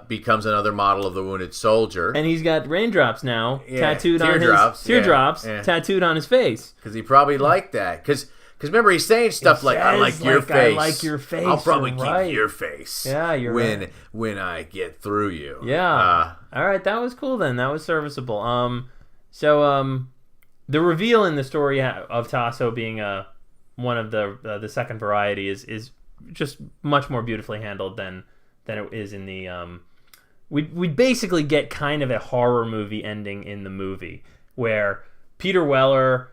B: becomes another model of the wounded soldier.
C: And he's got raindrops now tattooed
B: teardrops,
C: on his... Teardrops tattooed on his face.
B: Because he probably liked that. Because remember, he's saying stuff like, I like your face.
C: I like your face.
B: I'll probably keep your face.
C: Yeah, you're right.
B: When I get through you.
C: Yeah. All right, that was cool then. That was serviceable. So the reveal in the story of Tasso being one of the second variety is just much more beautifully handled than it is in the we basically get kind of a horror movie ending in the movie where Peter Weller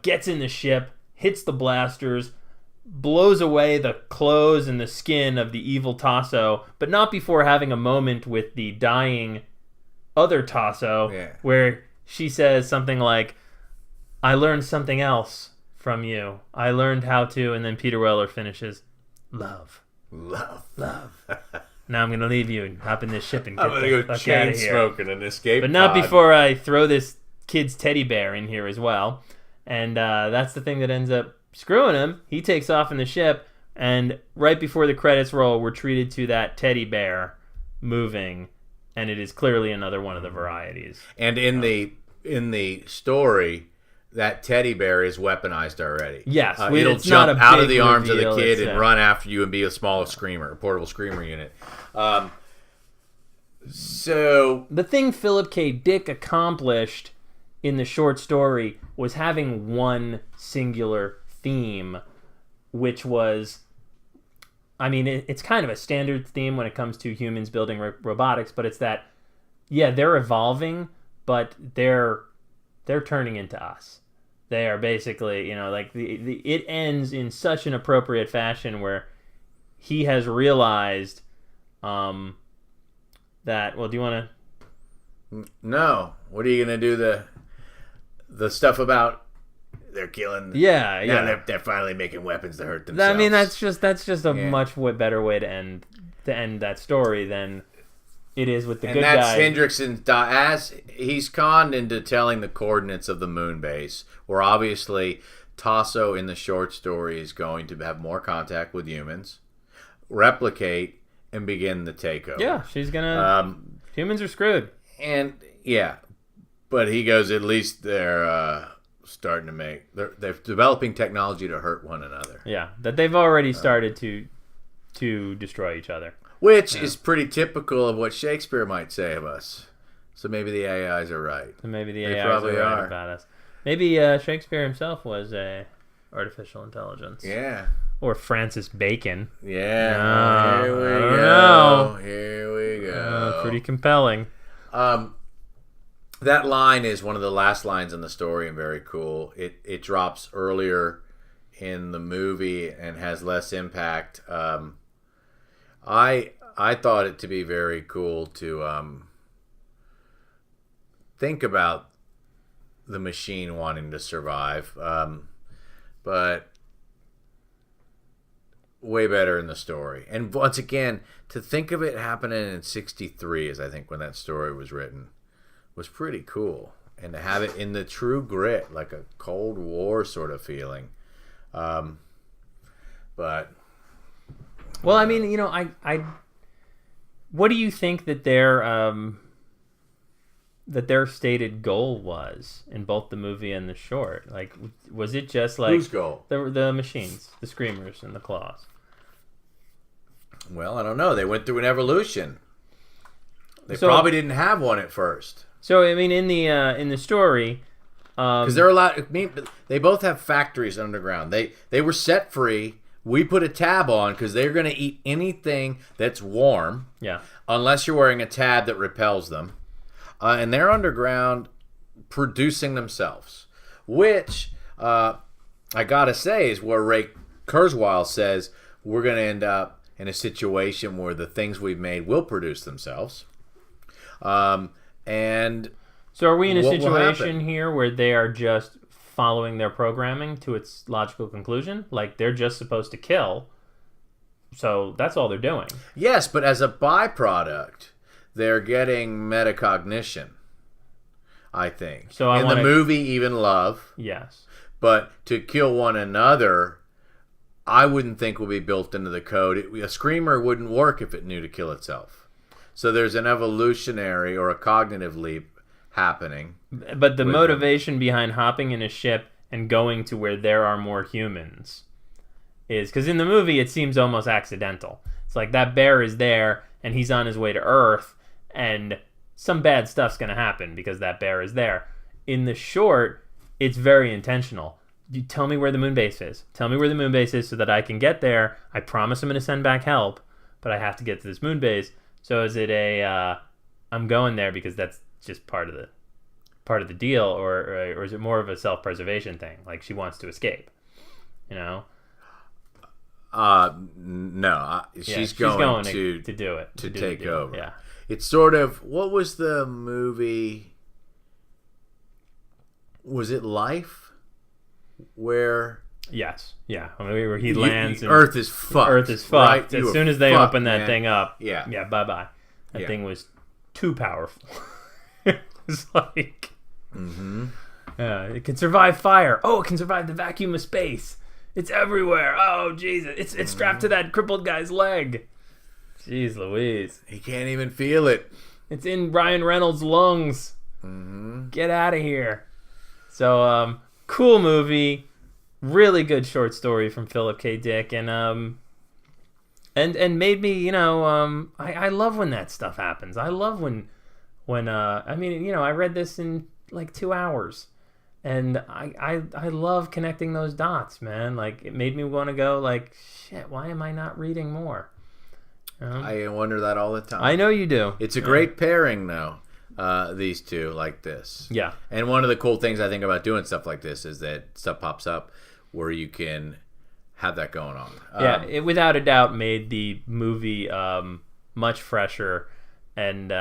C: gets in the ship, hits the blasters, blows away the clothes and the skin of the evil Tasso, but not before having a moment with the dying other Tasso where she says something like, I learned something else from you. I learned how to, and then Peter Weller finishes, love. Now I'm going to leave you and hop in this ship and get the fuck out of here. I'm going to go chain
B: smoking and escape
C: But not before I throw this kid's teddy bear in here as well. And that's the thing that ends up screwing him. He takes off in the ship, and right before the credits roll, we're treated to that teddy bear moving, and it is clearly another one of the varieties.
B: And in the story, that teddy bear is weaponized already.
C: Yes.
B: It'll jump out of the arms of the kid and run after you and be a small screamer, a portable screamer unit. So
C: the thing Philip K. Dick accomplished in the short story was having one singular theme, which was, I mean, it's kind of a standard theme when it comes to humans building robotics, but it's that, they're evolving, but they're turning into us. They are basically, it ends in such an appropriate fashion where he has realized that, well, do you want
B: to? No. What are you going to do? The stuff about they're killing.
C: Yeah.
B: They're finally making weapons to hurt themselves.
C: I mean, that's just a much better way to end that story than it is with the good guy.
B: And that's Hendrickson, as he's conned into telling the coordinates of the moon base, where obviously Tasso in the short story is going to have more contact with humans, replicate, and begin the takeover.
C: Yeah, she's gonna. Humans are screwed.
B: And yeah, but he goes, at least they're starting to make. They're developing technology to hurt one another.
C: Yeah, that they've already started to destroy each other.
B: Which is pretty typical of what Shakespeare might say of us. So maybe the AIs are right.
C: So maybe the
B: They
C: AIs
B: probably
C: are right
B: are.
C: about us. Maybe Shakespeare himself was a artificial intelligence.
B: Yeah.
C: Or Francis Bacon.
B: Yeah.
C: No,
B: Here we
C: I don't
B: go.
C: know.
B: Here we go.
C: Pretty compelling.
B: That line is one of the last lines in the story and very cool. It drops earlier in the movie and has less impact. I thought it to be very cool to think about the machine wanting to survive, but way better in the story. And once again, to think of it happening in '63, as I think when that story was written, was pretty cool. And to have it in the true grit, like a Cold War sort of feeling. But
C: Well, I mean, I what do you think that their stated goal was in both the movie and the short? Like, was it just like
B: whose goal?
C: the machines, the screamers, and the claws?
B: Well, I don't know. They went through an evolution. They
C: So-
B: probably didn't have one at first.
C: So I mean, in the story,
B: Because they're allowed. I mean, they both have factories underground. They were set free. We put a tab on because they're going to eat anything that's warm,
C: yeah,
B: unless you're wearing a tab that repels them. And they're underground producing themselves, which I gotta say is where Ray Kurzweil says we're going to end up in a situation where the things we've made will produce themselves. And
C: so are we in a
B: what will
C: situation
B: happen?
C: here where they are just following their programming to its logical conclusion? Like, they're just supposed to kill, so that's all they're doing.
B: Yes, but as a byproduct, they're getting metacognition, I think.
C: So
B: in the movie, even love.
C: Yes.
B: But to kill one another, I wouldn't think would be built into the code. A screamer wouldn't work if it knew to kill itself. So there's an evolutionary or a cognitive leap happening.
C: But the
B: with
C: motivation behind hopping in a ship and going to where there are more humans is because in the movie it seems almost accidental. It's like that bear is there and he's on his way to Earth and some bad stuff's going to happen because that bear is there. In the short, it's very intentional. You tell me where the moon base is. Tell me where the moon base is so that I can get there. I promise I'm going to send back help, but I have to get to this moon base. So is it I'm going there because that's just part of the deal, or is it more of a self-preservation thing? Like she wants to escape, you know?
B: No, she's going to
C: do it
B: to
C: do
B: take
C: the deal.
B: over.
C: Yeah.
B: It's sort of, what was the movie? Was it Life? Where
C: Yes. Yeah. I mean, where he lands. And
B: Earth is fucked.
C: Earth is fucked.
B: Right?
C: As
B: You
C: soon
B: are
C: as they
B: fucked,
C: open that
B: man.
C: thing up.
B: Yeah.
C: Yeah. Bye bye. That
B: Yeah.
C: thing was too powerful. It's like.
B: Mm-hmm.
C: It can survive fire. Oh, it can survive the vacuum of space. It's everywhere. Oh, Jesus. It's strapped to that crippled guy's leg. Jeez Louise.
B: He can't even feel it.
C: It's in Ryan Reynolds' lungs.
B: Mm-hmm.
C: Get out of here. So, cool movie. Really good short story from Philip K. Dick. And made me, I love when that stuff happens. I love when I read this in like 2 hours. And I love connecting those dots, man. Like, it made me want to go, like, shit, why am I not reading more?
B: I wonder that all the time.
C: I know you do.
B: It's a great pairing, though, these two, like this.
C: Yeah.
B: And one of the cool things I think about doing stuff like this is that stuff pops up where you can have that going on.
C: It without a doubt made the movie much fresher, and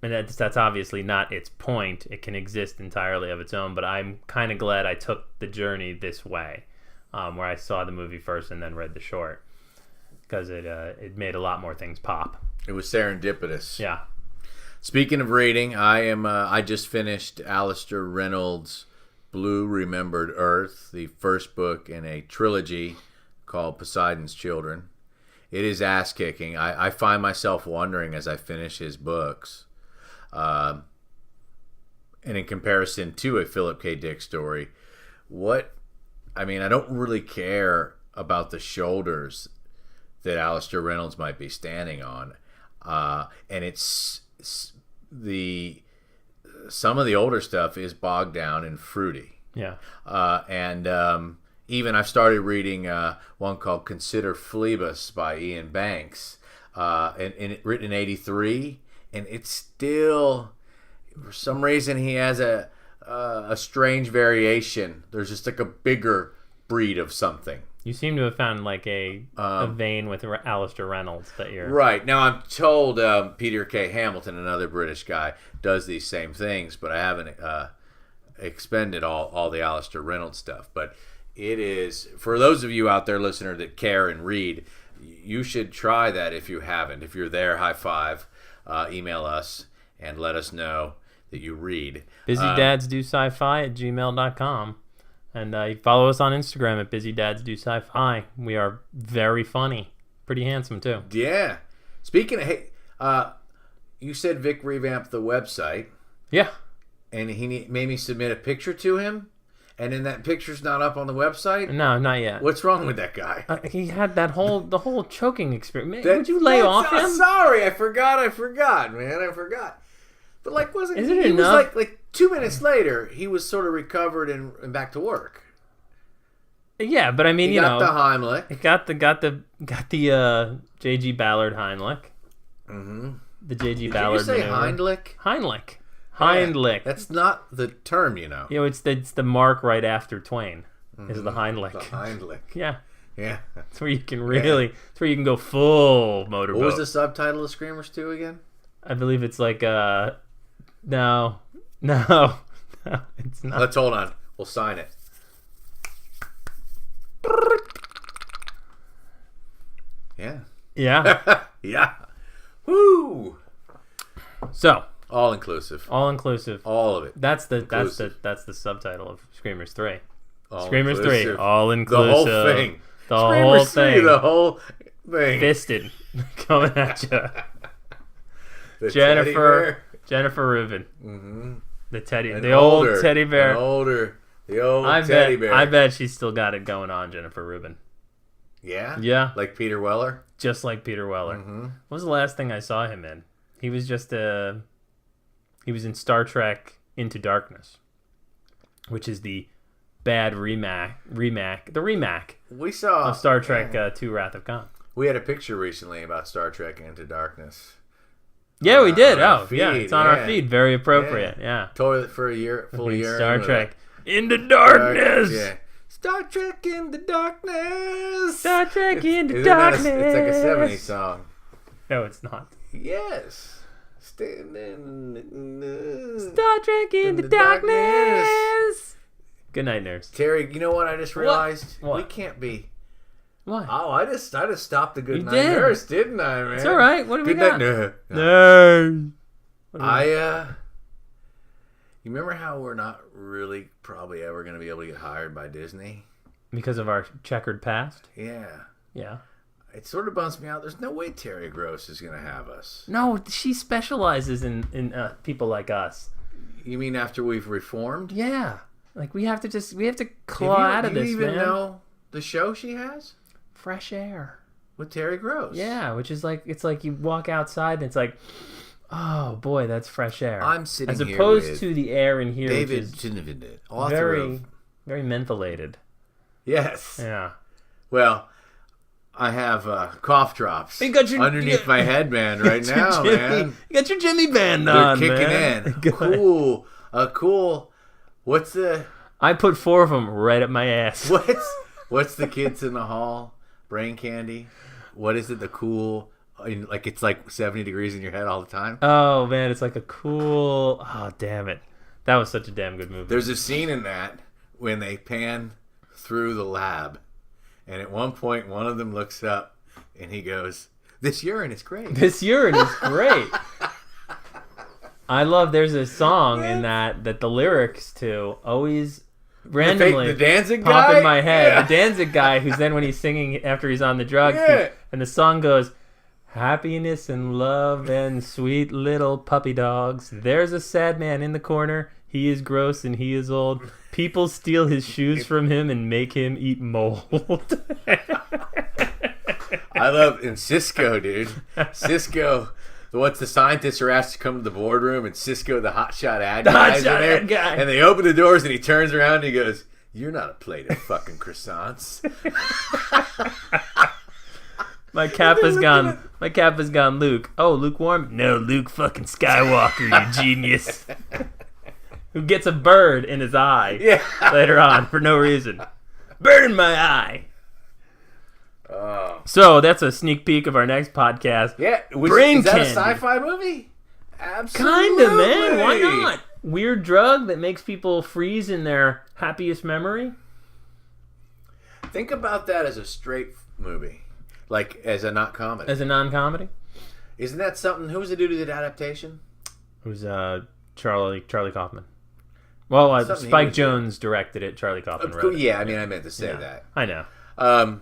C: that's obviously not its point. It can exist entirely of its own, but I'm kind of glad I took the journey this way, where I saw the movie first and then read the short, because it made a lot more things pop.
B: It was serendipitous.
C: Yeah.
B: Speaking of reading, I just finished Alistair Reynolds' Blue Remembered Earth, the first book in a trilogy called Poseidon's Children. It is ass-kicking. I find myself wondering as I finish his books, and in comparison to a Philip K. Dick story, I don't really care about the shoulders that Alistair Reynolds might be standing on. And it's some of the older stuff is bogged down and fruity.
C: Yeah.
B: Even I've started reading one called Consider Phlebas by Ian Banks, and written in '83, and it's still, for some reason, he has a strange variation. There's just like a bigger breed of something.
C: You seem to have found like a vein with Alistair Reynolds that you're...
B: Right. Now, I'm told Peter K. Hamilton, another British guy, does these same things, but I haven't expended all the Alistair Reynolds stuff. But it is, for those of you out there, listener, that care and read, you should try that if you haven't. If you're there, high five, email us and let us know that you read.
C: BusyDadsDoSci-Fi@gmail.com. And you follow us on Instagram at BusyDadsDoSci-Fi. We are very funny. Pretty handsome, too.
B: Yeah. Speaking of, hey, you said Vic revamped the website.
C: Yeah.
B: And he made me submit a picture to him. And then that picture's not up on the website?
C: No, not yet.
B: What's wrong with that guy?
C: He had the whole choking experience. Would you lay off him?
B: Sorry, I forgot, man. I forgot. But like, wasn't
C: Is
B: he?
C: it
B: He
C: enough?
B: was like 2 minutes later, he was sort of recovered and back to work.
C: Yeah, but I mean,
B: He
C: you
B: got
C: know,
B: the Heimlich.
C: got the J.G. Ballard Heimlich.
B: Mm-hmm.
C: The J.G.
B: Did
C: Ballard
B: you say
C: maneuver.
B: Heimlich?
C: Heimlich.
B: That's not the term, you know.
C: You know, it's the mark right after Twain. Is the Heimlich.
B: The Heimlich.
C: Yeah.
B: Yeah.
C: That's where you can it's where you can go full motorboat.
B: What was the subtitle of Screamers 2 again?
C: I believe it's like no, it's not.
B: Let's hold on. We'll sign it. Yeah.
C: Yeah.
B: Yeah. Woo!
C: So,
B: All inclusive.
C: all inclusive.
B: All of it.
C: That's the
B: Inclusive.
C: subtitle of Screamers 3.
B: All
C: Screamers 3,
B: inclusive.
C: all inclusive.
B: The whole thing.
C: The
B: Screamers
C: whole
B: 3,
C: thing.
B: the whole thing.
C: Fisted. Coming at you.
B: The teddy bear.
C: Jennifer Rubin.
B: Mm-hmm.
C: The old teddy bear.
B: The old teddy bear.
C: I bet she's still got it going on, Jennifer Rubin.
B: Yeah?
C: Yeah.
B: Like Peter Weller?
C: Just like Peter Weller.
B: Mm-hmm.
C: What was the last thing I saw him in? He was just he was in Star Trek Into Darkness, which is the bad remake
B: We saw
C: of Star Trek 2 Wrath of Khan.
B: We had a picture recently about Star Trek Into Darkness.
C: Yeah, we did.
B: On our
C: Yeah,
B: feed,
C: it's on our feed. Very appropriate. Yeah.
B: Toilet for a year, full year.
C: Star Trek Into Darkness.
B: Yeah. Star Trek Into Darkness.
C: Star Trek Into
B: Isn't that
C: Darkness.
B: it's like a 70s song.
C: No, it's not.
B: Yes. Standing
C: Star Trek Into Darkness. Good night, nerds.
B: Terry, you know what I just realized?
C: What?
B: We can't be.
C: What?
B: Oh, I just stopped the Good
C: You
B: Night
C: did.
B: Nurse, didn't I, man?
C: It's all right. What do we
B: Good
C: got?
B: Night Nurse.
C: Nerds.
B: You remember how we're not really probably ever going to be able to get hired by Disney?
C: Because of our checkered past?
B: Yeah.
C: Yeah.
B: It sort of bums me out. There's no way Terry Gross is going to have us.
C: No, she specializes in people like us.
B: You mean after we've reformed?
C: Yeah. Like we have to claw out of this,
B: Do you even
C: man.
B: know the show she has?
C: Fresh air.
B: With Terry Gross.
C: Yeah, which is like, it's like you walk outside and it's like, oh boy, that's fresh air.
B: I'm sitting
C: as
B: here
C: opposed
B: with
C: to the air in here,
B: David
C: which is
B: Genevieve, author
C: very,
B: of...
C: very mentholated.
B: Yes.
C: Yeah.
B: Well, I have cough drops
C: You got your-
B: underneath my headband right
C: You got
B: now,
C: your
B: man.
C: You got your Jimmy band
B: They're
C: on,
B: kicking
C: man.
B: in.
C: Good.
B: Cool. What's the...
C: I put 4 of them right up my ass.
B: What's the kids in the hall? Brain candy? What is it? The cool... Like it's like 70 degrees in your head all the time?
C: Oh, man, it's like a cool... Oh, damn it. That was such a damn good movie.
B: There's a scene in that when they pan through the lab. And at one point, one of them looks up and he goes, "This urine is great."
C: This urine is great. I love, there's a song in that the lyrics to always randomly
B: The Danzig
C: pop
B: guy?
C: in my head.
B: Yeah.
C: The Danzig guy, who's then when he's singing after he's on the drugs,
B: Yeah.
C: and the song goes, "Happiness and love and sweet little puppy dogs. There's a sad man in the corner. He is gross and he is old. People steal his shoes from him and make him eat mold."
B: I love in Cisco, dude. Cisco. Once the scientists are asked to come to the boardroom, and Cisco, the hotshot ad guy, is in
C: hotshot
B: there,
C: ad guy.
B: and they open the doors, and he turns around and he goes, "You're not a plate of fucking croissants."
C: My cap is gone. My cap is gone, Luke. Oh, lukewarm? No, Luke fucking Skywalker, you genius. Who gets a bird in his eye
B: Yeah.
C: later on for no reason. Bird in my eye.
B: Oh.
C: So that's a sneak peek of our next podcast.
B: Yeah.
C: Brain
B: is that
C: candy.
B: a sci-fi movie? Absolutely.
C: Kinda, man. Why not? Weird drug that makes people freeze in their happiest memory.
B: Think about that as a straight movie. Like, as a not comedy.
C: As a non-comedy.
B: Isn't that something? Who was the dude who did adaptation?
C: Who's Charlie Kaufman. Well,
B: Something he
C: Spike
B: was
C: Jones directed it. Charlie Kaufman wrote it.
B: Yeah, I mean, I meant to say
C: Yeah,
B: that.
C: I know.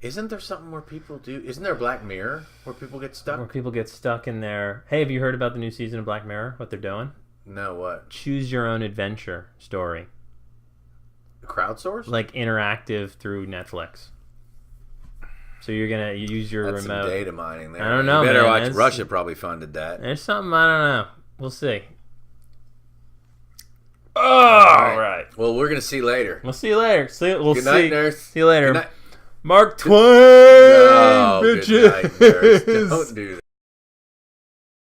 B: Isn't there something where people do... Isn't there Black Mirror where people get stuck?
C: Where people get stuck in their... Hey, have you heard about the new season of Black Mirror? What they're doing?
B: No, what?
C: Choose your own adventure story.
B: Crowdsourced?
C: Like interactive through Netflix. So you're going to use your
B: That's
C: remote.
B: some data mining there.
C: I don't know,
B: You better
C: man.
B: watch.
C: That's-
B: Russia probably funded that.
C: There's something, I don't know. We'll see.
B: All
C: All right.
B: Well, we're going to see you later.
C: We'll see you later. We'll
B: Good
C: see.
B: night, nurse.
C: See you later.
B: Good night.
C: Mark Twain,
B: Oh, good
C: bitches.
B: night, nurse. Don't do that.